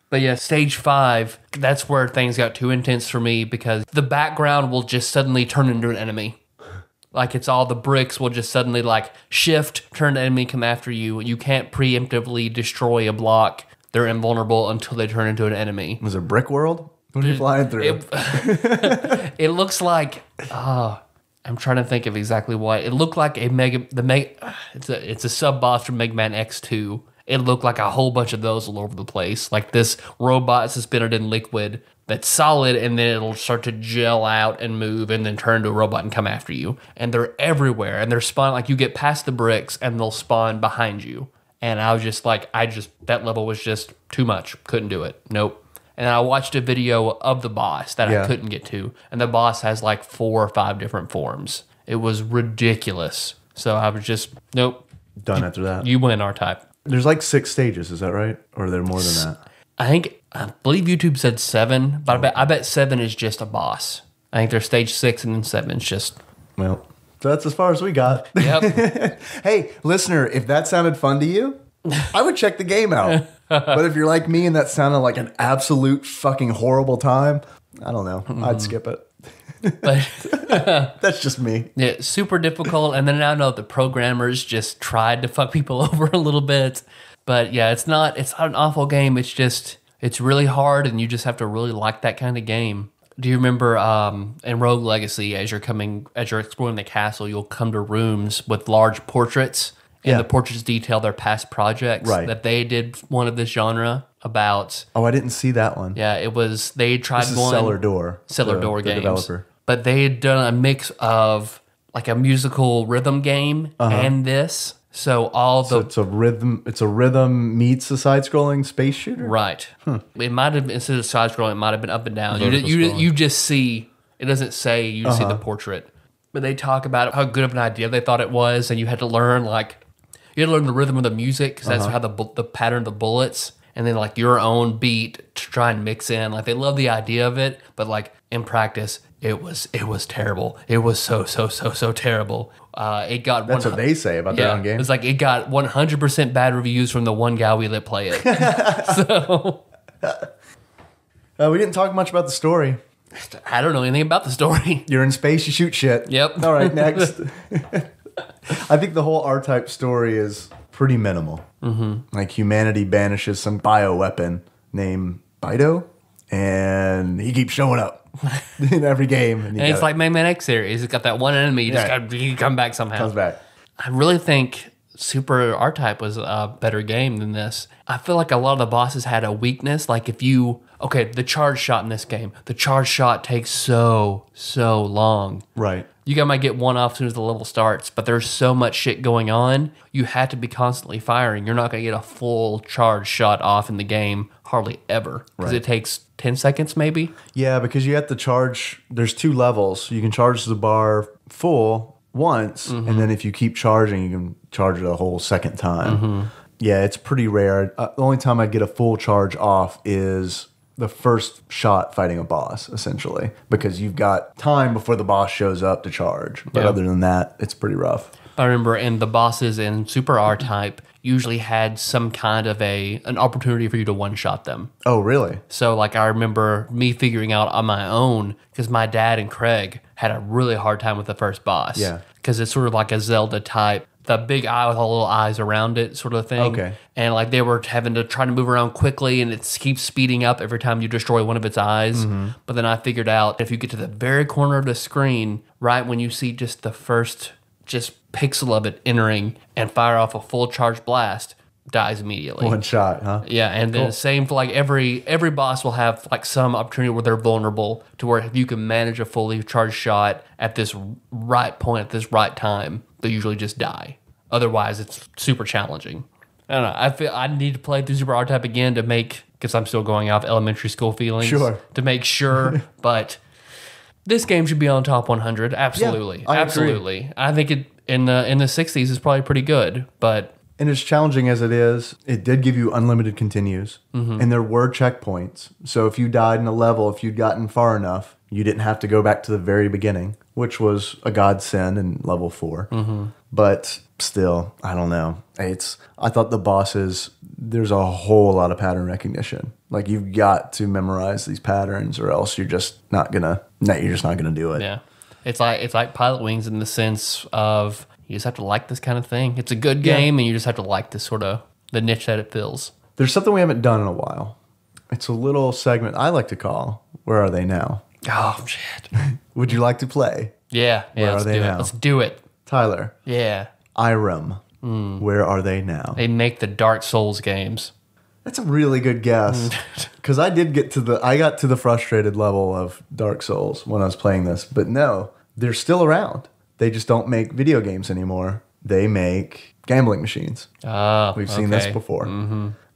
But yeah, stage 5, that's where things got too intense for me, because the background will just suddenly turn into an enemy. Like, it's all the bricks will just suddenly like shift, turn to enemy, come after you. You can't preemptively destroy a block. They're invulnerable until they turn into an enemy. Was it Brick World? What are you flying through? It looks like, I'm trying to think of exactly what. It looked like it's a sub-boss from Mega Man X2. It looked like a whole bunch of those all over the place. Like this robot suspended in liquid that's solid, and then it'll start to gel out and move and then turn into a robot and come after you. And they're everywhere. And they're spawn, like you get past the bricks and they'll spawn behind you. And I was just like, that level was just too much. Couldn't do it. Nope. And I watched a video of the boss that I couldn't get to. And the boss has like 4 or 5 different forms. It was ridiculous. So I was just, nope. Done after that. You win, R-Type. There's like 6 stages, is that right? Or are there more than that? I believe YouTube said 7, but I bet 7 is just a boss. I think there's stage 6 and then 7 is just... Well, that's as far as we got. Yep. Hey, listener, if that sounded fun to you, I would check the game out. But if you're like me and that sounded like an absolute fucking horrible time, I don't know. I'd skip it. But That's just me. yeah, super difficult. And then I know the programmers just tried to fuck people over a little bit. But yeah, it's not an awful game. It's really hard, and you just have to really like that kind of game. Do you remember in Rogue Legacy, as you're exploring the castle, you'll come to rooms with large portraits, and the portraits detail their past projects. Right. That they did one of this genre about. Oh, I didn't see that one. Yeah, it was they tried This is one Cellar Door. Door the games, developer. but they had done a mix of like a musical rhythm game and this. So It's a rhythm meets a side-scrolling space shooter. right. It might have instead of side scrolling, it might have been up and down. Vertical scrolling. You just see it doesn't say you see the portrait, but they talk about how good of an idea they thought it was, and you had to learn the rhythm of the music because that's how the pattern of the bullets, and then like your own beat to try and mix in. Like they love the idea of it, but like in practice, it was terrible. It was so terrible. It got That's what they say about their own game. It's like it got 100% bad reviews from the one guy we let play it. So We didn't talk much about the story. I don't know anything about the story. You're in space, you shoot shit. Yep. All right, next. I think the whole R-Type story is pretty minimal. Like humanity banishes some bioweapon named Bido, and he keeps showing up in every game. And it's like Mega Man X series. It's got that one enemy. You just got to come back somehow. Comes back. I really think Super R-Type was a better game than this. I feel like a lot of the bosses had a weakness. Like the charge shot in this game, the charge shot takes so long. Right. You might get one off as soon as the level starts, but there's so much shit going on, you have to be constantly firing. You're not going to get a full charge shot off in the game, hardly ever, because it takes 10 seconds maybe. Yeah, because you have to charge. There's 2 levels. You can charge the bar full once, and then if you keep charging, you can charge it a whole second time. Yeah, it's pretty rare. The only time I get a full charge off is the first shot fighting a boss, essentially, because you've got time before the boss shows up to charge. But other than that, it's pretty rough. I remember in the bosses in Super R-Type usually had some kind of an opportunity for you to one-shot them. Oh, really? So like I remember me figuring out on my own, because my dad and Craig had a really hard time with the first boss. Yeah. Because it's sort of like a Zelda type, the big eye with all the little eyes around it sort of thing. Okay. And like they were having to try to move around quickly, and it keeps speeding up every time you destroy one of its eyes. But then I figured out if you get to the very corner of the screen, right when you see just the first pixel of it entering and fire off a full charge blast, dies immediately. One shot, huh? Yeah, and then same for like every boss will have like some opportunity where they're vulnerable to where if you can manage a fully charged shot at this right point at this right time, they usually just die. Otherwise, it's super challenging. I don't know. I feel I need to play through Super R-Type again to make, because I'm still going off elementary school feelings. Sure. To make sure, but this game should be on top 100. Absolutely, I agree. absolutely. I think it in the 60s is probably pretty good, but. And as challenging as it is, it did give you unlimited continues. And there were checkpoints. So if you died in a level, if you'd gotten far enough, you didn't have to go back to the very beginning, which was a godsend in level 4. But still, I don't know. I thought the bosses, there's a whole lot of pattern recognition. Like you've got to memorize these patterns or else you're just not gonna do it. Yeah. It's like Pilot Wings in the sense of you just have to like this kind of thing. It's a good game, and you just have to like this sort of the niche that it fills. There's something we haven't done in a while. It's a little segment I like to call "Where Are They Now?" Oh shit! Would you like to play? Yeah. Where Let's are they do now? it. Let's do it. Tyler, Yeah. Irem, where are they now? They make the Dark Souls games. That's a really good guess. Because I got to the frustrated level of Dark Souls when I was playing this, but no, they're still around. They just don't make video games anymore. They make gambling machines. Oh, We've seen this before.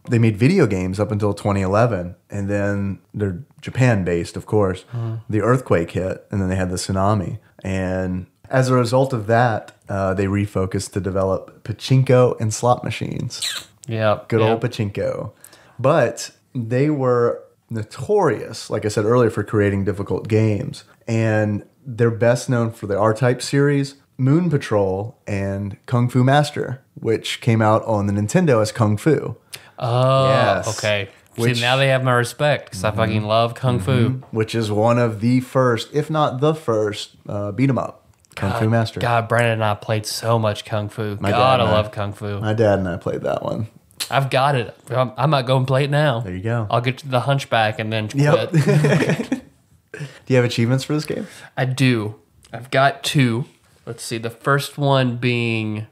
They made video games up until 2011, and then they're Japan-based, of course. The earthquake hit, and then they had the tsunami. And as a result of that, they refocused to develop pachinko and slot machines. Yeah. Good old pachinko. But they were notorious, like I said earlier, for creating difficult games. And they're best known for the R-Type series, Moon Patrol, and Kung Fu Master, which came out on the Nintendo as Kung Fu. Oh, Yes. okay. See, now they have my respect because I fucking love Kung Fu. Which is one of the first, if not the first, beat 'em up. Kung Fu Master. God, Brandon and I played so much Kung Fu. My God, dad I and I. love Kung Fu. My dad and I played that one. I've got it. I might go and play it now. There you go. I'll get to the Hunchback and then quit. Yep. Do you have achievements for this game? I do. I've got 2. Let's see. The first one being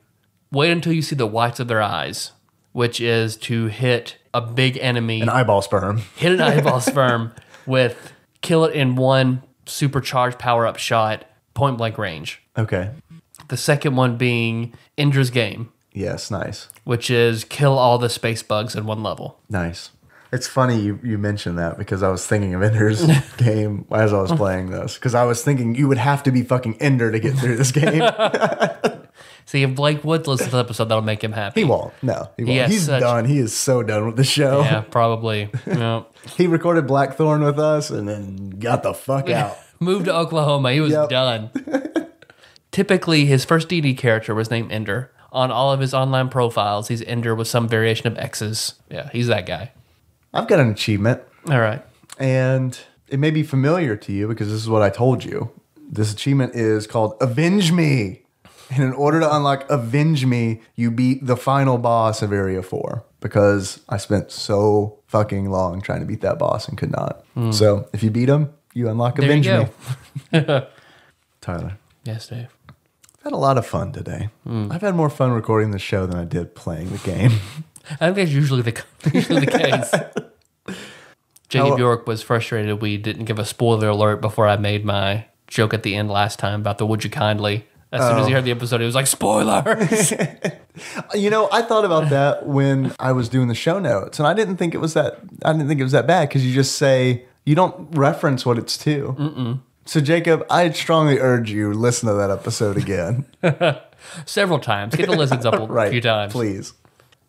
wait until you see the whites of their eyes, which is to hit a big enemy. An eyeball sperm. Hit an eyeball sperm with kill it in one supercharged power-up shot, point-blank range. Okay. The second one being Ender's Game, Yes, nice. which is kill all the space bugs in one level. Nice. It's funny you mentioned that because I was thinking of Ender's Game as I was playing this. Because I was thinking you would have to be fucking Ender to get through this game. See, if Blake Woods listens to the episode, that'll make him happy. He won't. No, he won't. He's done. He is so done with the show. Yeah, probably. Yeah. He recorded Blackthorn with us and then got the fuck out. Moved to Oklahoma. He was done. Typically, his first D&D character was named Ender. On all of his online profiles, he's Ender with some variation of X's. Yeah, he's that guy. I've got an achievement, All right. and it may be familiar to you because this is what I told you. This achievement is called Avenge Me. And in order to unlock Avenge Me, you beat the final boss of Area 4 because I spent so fucking long trying to beat that boss and could not. So if you beat him, you unlock There Avenge you Me. go. Tyler, Yes, Dave. I've had a lot of fun today. I've had more fun recording the show than I did playing the game. I think that's usually the case. Jacob York was frustrated we didn't give a spoiler alert before I made my joke at the end last time about the Would You Kindly. As soon as he heard the episode, he was like, spoilers! You know, I thought about that when I was doing the show notes, and I didn't think it was that bad because you just say, you don't reference what it's to. Mm-mm. So, Jacob, I'd strongly urge you listen to that episode again. Several times. Get the listens up a few times. Please.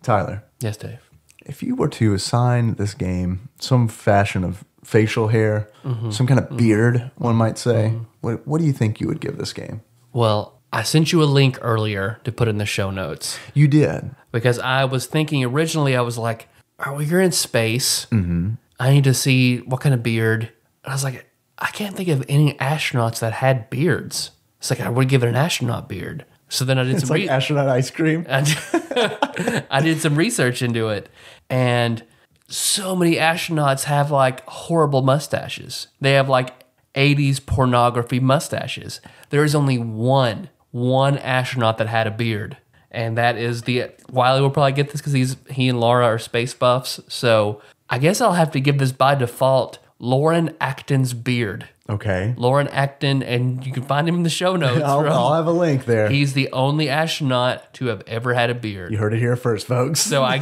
Tyler. Yes, Dave. If you were to assign this game some fashion of facial hair, some kind of beard, one might say, what do you think you would give this game? Well, I sent you a link earlier to put in the show notes. You did. Because I was thinking originally, I was like, oh, you're in space. Mm-hmm. I need to see what kind of beard. And I was like, I can't think of any astronauts that had beards. It's like, I would give it an astronaut beard. So then I did It's like astronaut ice cream. I did some research into it. And so many astronauts have like horrible mustaches. They have like 80s pornography mustaches. There is only one astronaut that had a beard. And that is Wiley will probably get this because he and Laura are space buffs. So I guess I'll have to give this by default Lauren Acton's beard. Okay. Lauren Acton, and you can find him in the show notes. I'll have a link there. He's the only astronaut to have ever had a beard. You heard it here first, folks. So I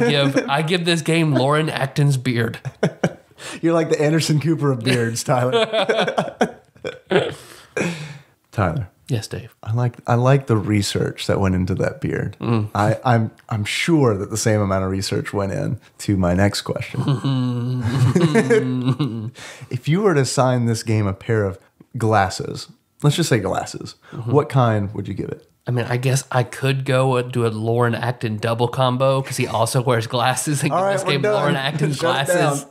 give this game Lauren Acton's beard. You're like the Anderson Cooper of beards, Tyler. Tyler. Yes, Dave. I like the research that went into that beard. I'm sure that the same amount of research went in to my next question. If you were to assign this game a pair of glasses, let's just say glasses, what kind would you give it? I mean, I guess I could go and do a Lauren Acton double combo because he also wears glasses and give this game Lauren Acton's glasses.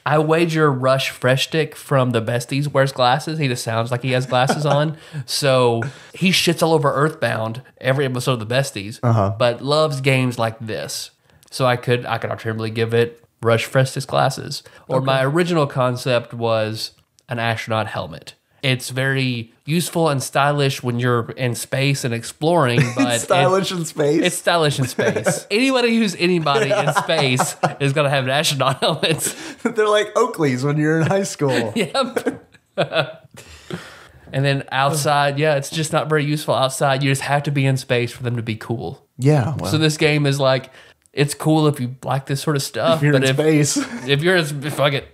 I wager Rush Freshtick from the Besties wears glasses. He just sounds like he has glasses on. So he shits all over Earthbound every episode of the Besties, but loves games like this. So I could alternatively give it Rush Freshtick's glasses. Or my original concept was an astronaut helmet. It's very useful and stylish when you're in space and exploring, but stylish in space. It's stylish in space. Anybody who's anybody in space is gonna have an astronaut helmet. They're like Oakleys when you're in high school. Yep. And then outside, it's just not very useful outside. You just have to be in space for them to be cool. Yeah. Well, so this game is like, it's cool if you like this sort of stuff. If you're in space. If you're in, fuck it.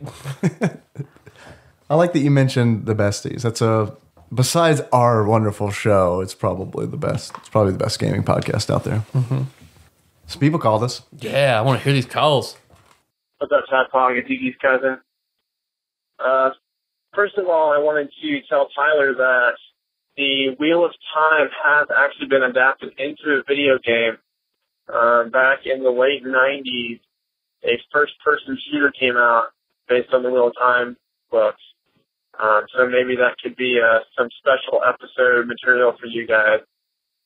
I like that you mentioned the Besties. Besides our wonderful show, it's probably the best. It's probably the best gaming podcast out there. Mm-hmm. Some people called us. Yeah, I want to hear these calls. What's up, TADPOG? It's Iggy's cousin. First of all, I wanted to tell Tyler that the Wheel of Time has actually been adapted into a video game. back in the late 90s, a first-person shooter came out based on the Wheel of Time books. So maybe that could be some special episode material for you guys.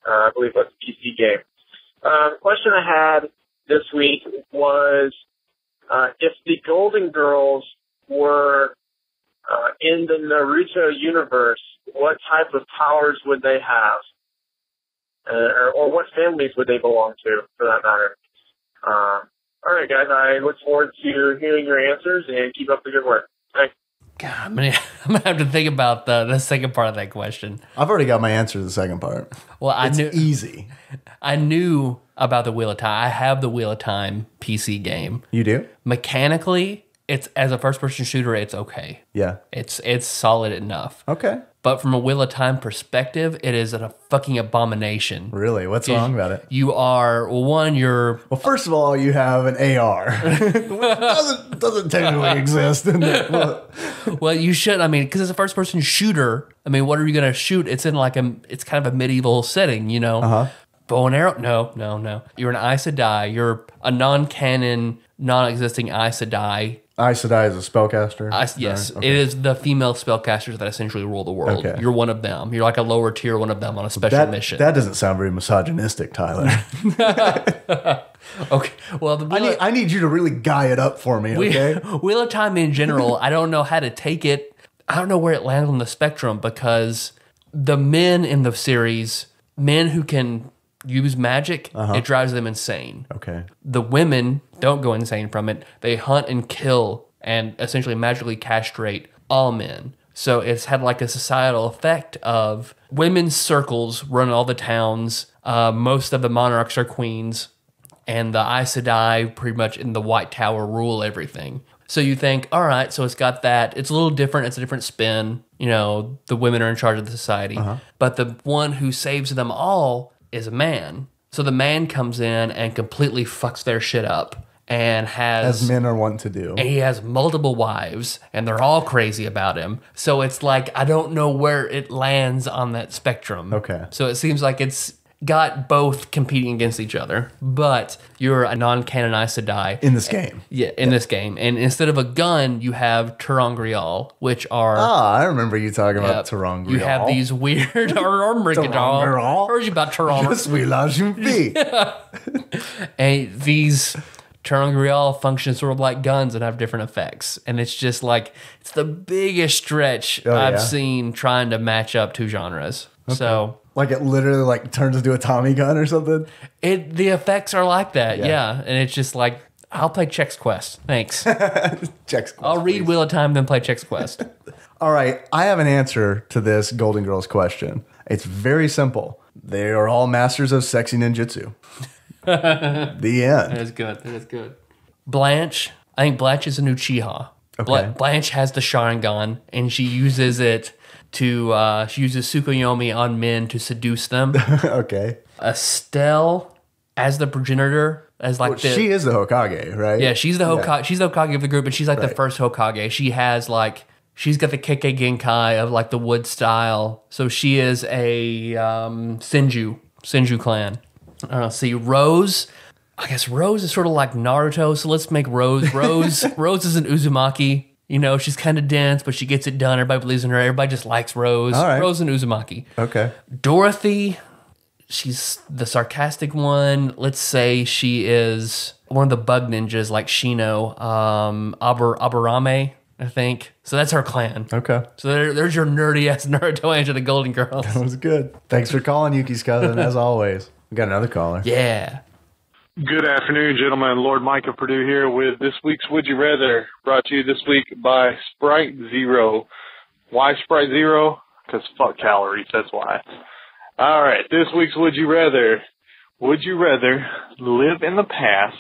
I believe it's a PC game. The question I had this week was if the Golden Girls were in the Naruto universe, what type of powers would they have? Or what families would they belong to, for that matter? All right, guys, I look forward to hearing your answers, and keep up the good work. Thanks. God, I'm gonna have to think about the second part of that question. I've already got my answer to the second part. Well, it's easy. I knew about the Wheel of Time. I have the Wheel of Time PC game. You do? Mechanically, it's as a first-person shooter, it's okay. Yeah. It's solid enough. Okay. But from a Wheel of Time perspective, it is a fucking abomination. Really? What's wrong about it? You are, well, first of all, you have an AR. Which doesn't technically exist. Well, you should, because it's a first-person shooter. What are you going to shoot? It's in it's kind of a medieval setting, Uh-huh. Bow and arrow? No. You're an Aes Sedai. You're a non-canon, non-existing Aes Sedai. Aes Sedai is a spellcaster? Yes. Okay. It is the female spellcasters that essentially rule the world. Okay. You're one of them. You're like a lower tier one of them on a special mission. That doesn't sound very misogynistic, Tyler. Okay. Well, I need you to really guy it up for me, okay? Wheel of Time in general, I don't know how to take it. I don't know where it lands on the spectrum because the men in the series, men who can use magic, it drives them insane. Okay. The women don't go insane from it. They hunt and kill and essentially magically castrate all men. So it's had like a societal effect of women's circles run all the towns. Most of the monarchs are queens. And the Aes Sedai pretty much in the White Tower rule everything. So you think, all right, so it's got that. It's a little different. It's a different spin. The women are in charge of the society. But the one who saves them all is a man. So the man comes in and completely fucks their shit up and has... As men are wont to do. And he has multiple wives and they're all crazy about him. So it's like, I don't know where it lands on that spectrum. Okay. So it seems like it's got both competing against each other, but you're a non-canon Aes Sedai. In this game. Yeah, in this game. And instead of a gun, you have Terangrial, which are... I remember you talking about Terangrial. You have these weird... Terangrial? Heard you about Terangrial. Je suis la jeune fille. And these Terangrial function sort of like guns and have different effects. And it's just like, it's the biggest stretch I've seen trying to match up two genres. Okay. So... Like it literally turns into a Tommy gun or something? The effects are like that, yeah. And it's just like, I'll play Chex Quest. Thanks. Chex Quest. I'll read Wheel of Time, then play Chex Quest. All right, I have an answer to this Golden Girls question. It's very simple. They are all masters of sexy ninjutsu. The end. That is good. Blanche, I think Blanche is a new Uchiha. Okay. Blanche has the Sharingan, and she uses it to, she uses Tsukuyomi on men to seduce them. Okay. Estelle, as the progenitor, as she is the Hokage, right? Yeah, she's the Hokage. Yeah. She's the Hokage of the group, and she's the first Hokage. She has she's got the Kekkei Genkai of the wood style. So she is a Senju clan. See, Rose. I guess Rose is sort of like Naruto. So let's make Rose. Rose is an Uzumaki. She's kind of dense, but she gets it done. Everybody believes in her. Everybody just likes Rose. All right. Rose and Uzumaki. Okay. Dorothy, she's the sarcastic one. Let's say she is one of the bug ninjas like Shino, Aburame, I think. So that's her clan. Okay. So there's your nerdy-ass Naruto Angel, the Golden Girls. That was good. Thanks for calling, Yuki's cousin, as always. We got another caller. Yeah. Good afternoon, gentlemen. Lord Mike of Purdue here with this week's Would You Rather, brought to you this week by Sprite Zero. Why Sprite Zero? Because fuck calories, that's why. All right, this week's Would You Rather. Would you rather live in the past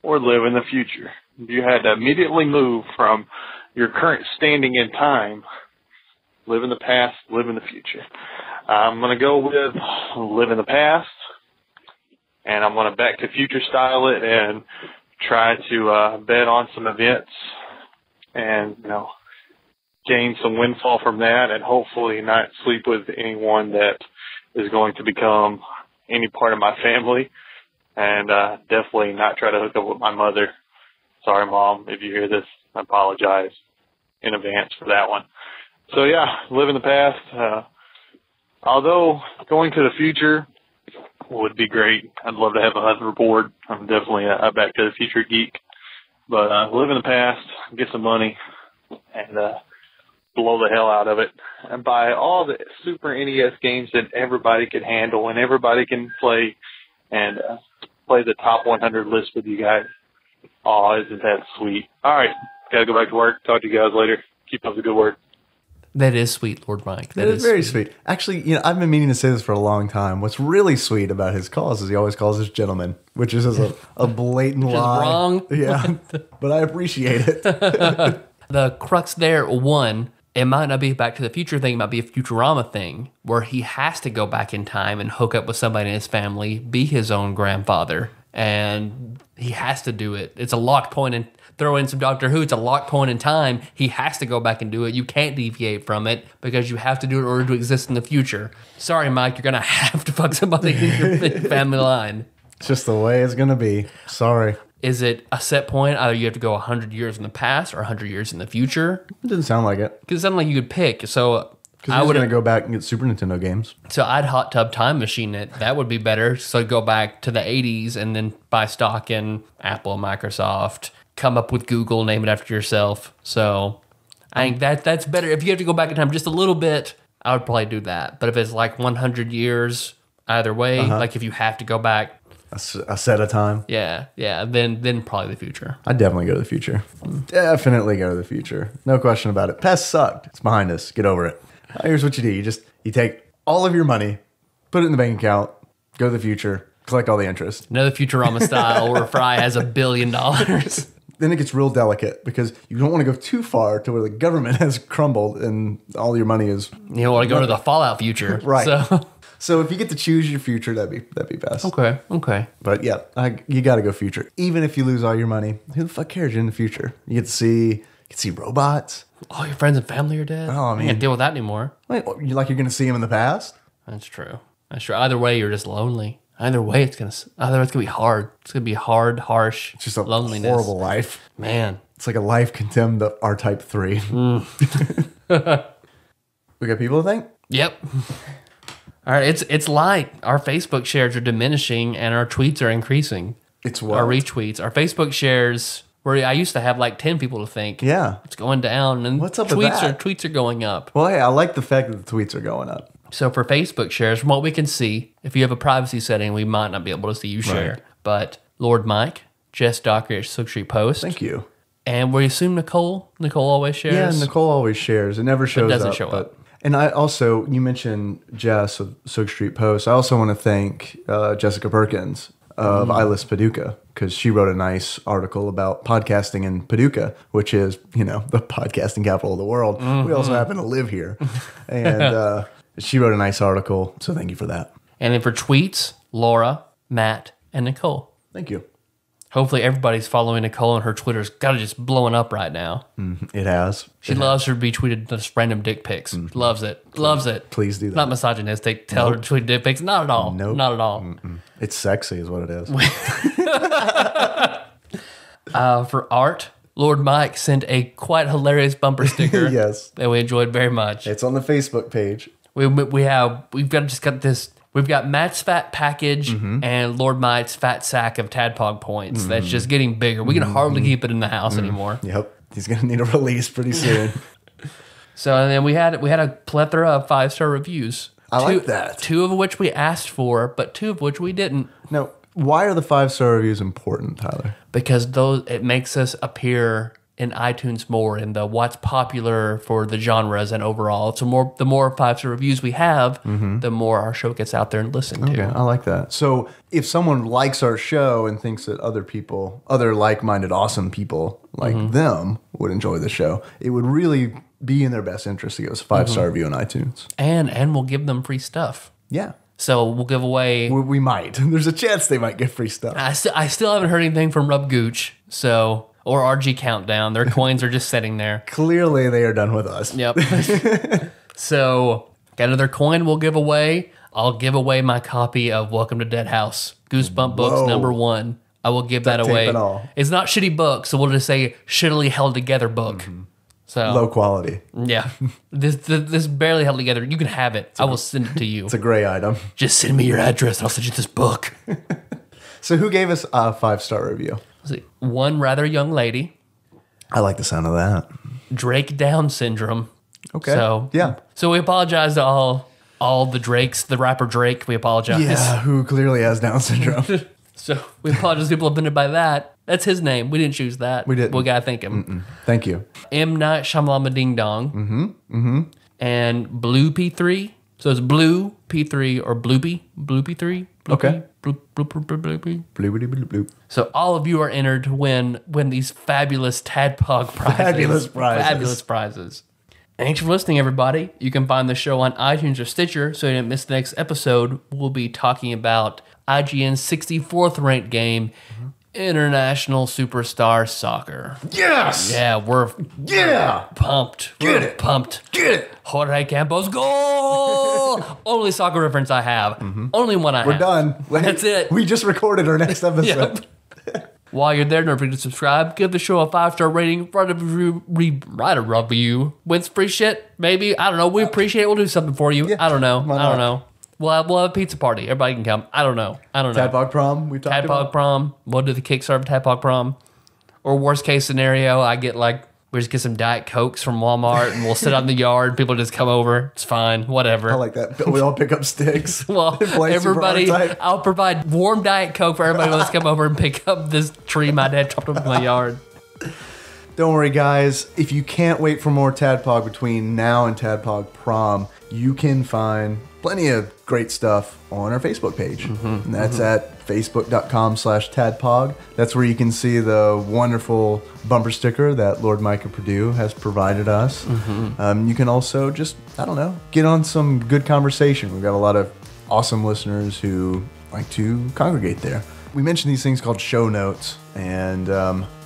or live in the future? If you had to immediately move from your current standing in time, live in the past, live in the future. I'm going to go with live in the past. And I'm going to back to future style it and try to bet on some events and, gain some windfall from that and hopefully not sleep with anyone that is going to become any part of my family. and definitely not try to hook up with my mother. Sorry, Mom, if you hear this, I apologize in advance for that one. So yeah, live in the past. Although going to the future would be great. I'd love to have a hoverboard. I'm definitely a Back to the Future geek. But live in the past, get some money, and blow the hell out of it. And buy all the Super NES games that everybody can handle and everybody can play, and play the top 100 list with you guys. Oh, isn't that sweet? All right, gotta go back to work. Talk to you guys later. Keep up the good work. That is sweet, Lord Mike. That is very sweet. Actually, I've been meaning to say this for a long time. What's really sweet about his calls is he always calls us gentlemen, which is just a blatant lie. Wrong. Yeah, but I appreciate it. The crux there, one, it might not be a Back to the Future thing, it might be a Futurama thing, where he has to go back in time and hook up with somebody in his family, be his own grandfather, and he has to do it. It's a locked point, and throw in some Doctor Who, it's a locked point in time. He has to go back and do it. You can't deviate from it because you have to do it in order to exist in the future. Sorry, Mike, you're going to have to fuck somebody in your family line. It's just the way it's going to be. Sorry. Is it a set point? Either you have to go 100 years in the past or 100 years in the future? It didn't sound like it. Because it sounded like you could pick. So because I was going to go back and get Super Nintendo games. So I'd hot tub time machine it. That would be better. So I'd go back to the 80s and then buy stock in Apple, Microsoft, come up with Google, name it after yourself. So I think that's better. If you have to go back in time just a little bit, I would probably do that. But if it's like 100 years, either way, like if you have to go back a set of time, then probably the future. I'd definitely go to the future. Definitely go to the future. No question about it. Past sucked. It's behind us. Get over it. Here's what you do. You take all of your money, put it in the bank account, go to the future, collect all the interest. Another Futurama style where Fry has $1 billion. Then it gets real delicate because you don't want to go too far to where the government has crumbled and all your money is. You don't want to go to the Fallout future, right? So if you get to choose your future, that'd be best. Okay. But yeah, you got to go future. Even if you lose all your money, who the fuck cares? You're in the future. You get to see robots. All your friends and family are dead. Oh man, you can't deal with that anymore. Wait, you're going to see them in the past? That's true. Either way, you're just lonely. Either way, it's gonna be hard. It's gonna be hard, harsh. It's just a loneliness. Horrible life, man. It's like a life condemned to R-Type 3. We got people to thank? Yep. All right, it's light. Our Facebook shares are diminishing, and our tweets are increasing. It's what? Our retweets, our Facebook shares. Where I used to have like 10 people to thank. Yeah, it's going down, and what's up with that? Tweets are going up. Well, hey, I like the fact that the tweets are going up. So for Facebook shares, from what we can see, if you have a privacy setting, we might not be able to see you share. Right. But Lord Mike, Jess Docker at Silk Street Post. Thank you. And we assume Nicole always shares? Yeah, Nicole always shares. It never shows up. It doesn't show up. And I also, you mentioned Jess of Silk Street Post. I also want to thank Jessica Perkins of iList Paducah, because she wrote a nice article about podcasting in Paducah, which is, the podcasting capital of the world. We also happen to live here. And she wrote a nice article, so thank you for that. And then for tweets, Laura, Matt, and Nicole. Thank you. Hopefully everybody's following Nicole, and her Twitter's got it just blowing up right now. It has. She loves her to be tweeted just random dick pics. Loves it. Loves it. Please do that. Not misogynistic. Tell her to tweet dick pics. Not at all. Nope. Not at all. It's sexy is what it is. For art, Lord Mike sent a quite hilarious bumper sticker. Yes. That we enjoyed very much. It's on the Facebook page. We've got Matt's fat package and Lord Mike's fat sack of Tadpog points. That's just getting bigger. We can hardly keep it in the house anymore. Yep. He's going to need a release pretty soon. So and then we had a plethora of 5-star reviews. I like that. 2 of which we asked for, but 2 of which we didn't. Now, why are the 5-star reviews important, Tyler? Because it makes us appear in iTunes more in the what's popular for the genres and overall. So the more 5-star reviews we have, the more our show gets out there and listened to. Okay, I like that. So if someone likes our show and thinks that other like-minded, awesome people like them would enjoy the show, it would really be in their best interest to give us a 5-star review on iTunes. And we'll give them free stuff. Yeah. So we'll give away... We might. There's a chance they might get free stuff. I still haven't heard anything from Rub Gooch, or RG Countdown. Their coins are just sitting there. Clearly, they are done with us. Yep. So, got another coin we'll give away. I'll give away my copy of Welcome to Dead House, Goosebump Books Whoa. #1. I will give that Duct tape away. and all. It's not shitty book, so we'll just say shittily held together book. So Low quality. yeah, this barely held together. You can have it. I will send it to you. It's a gray item. Just send me your address and I'll send you this book. So who gave us a 5-star review? Let's see. One rather young lady, I like the sound of that. Drake Down syndrome. Okay. So yeah. So we apologize to all the Drakes, the rapper Drake. We apologize. Yeah, who clearly has Down syndrome. So we apologize to people offended by that. That's his name. We didn't choose that. We didn't. We gotta thank him. Thank you. M. Night Shyamalan Ding Dong. And Blue P3. So it's Blue P3 or Bloopy. Blue P3. Bloopy, Okay. Bloop, bloop, bloop, bloop, bloopy. Bloopity bloop bloop. So all of you are entered to win these fabulous TADPOG prizes. Fabulous prizes. Fabulous prizes. Thanks for listening, everybody. You can find the show on iTunes or Stitcher, so you didn't miss the next episode. We'll be talking about IGN's 64th ranked game, International Superstar Soccer. Yes! Yeah, we're pumped. Get We're it. pumped. Get it! Jorge Campos goal! Only soccer reference I have. Only one I have. We're done. That's it. We just recorded our next episode. Yep. While you're there, don't forget to subscribe. Give the show a 5-star rating. Write a review. Wins free shit, maybe. I don't know. We appreciate it. We'll do something for you. Yeah, I don't know. why I don't not? know. We'll have a pizza party. Everybody can come. I don't know. Tadpog prom, we talked Tadpog about. prom. We'll do the Kickstarter Tadpog prom. Or worst case scenario, we just get some Diet Cokes from Walmart and we'll sit out in the yard. People just come over. It's fine. Whatever. I like that. We all pick up sticks. Well, and play Super everybody, R-Type. I'll provide warm Diet Coke for everybody who wants to come over and pick up this tree my dad chopped up in my yard. Don't worry, guys. If you can't wait for more Tadpog between now and Tadpog prom, you can find plenty of great stuff on our Facebook page. And that's at facebook.com/Tadpog. That's where you can see the wonderful bumper sticker that Lord Micah Purdue has provided us. You can also just, I don't know, get on some good conversation. We've got a lot of awesome listeners who like to congregate there. We mentioned these things called show notes, and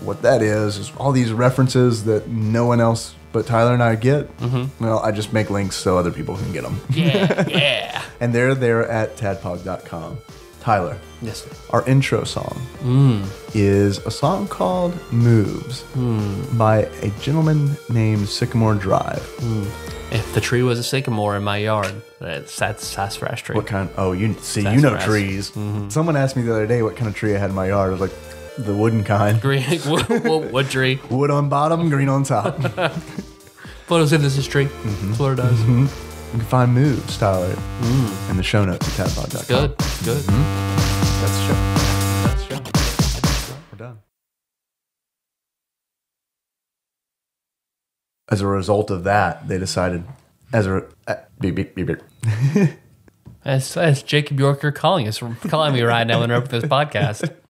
what that is all these references that no one else but Tyler and I get. Well, I just make links so other people can get them. Yeah. And they're there at tadpog.com. Tyler, Yes, sir. our intro song is a song called Moves by a gentleman named Sycamore Drive. If the tree was a sycamore in my yard, that's sassafras tree. What kind? Oh, you know Sassafras. trees. Someone asked me the other day what kind of tree I had in my yard. I was like, the wooden kind. Green what tree? Wood on bottom, green on top. Photosynthesis tree. That's what it does. You can find Moves, Tyler, in the show notes at tadpog.com. Good. Good. That's the show. That's the show. We're done. As a result of that, they decided, beep, beep, beep, beep. That's Jacob Yorker calling me right now when we're up with this podcast.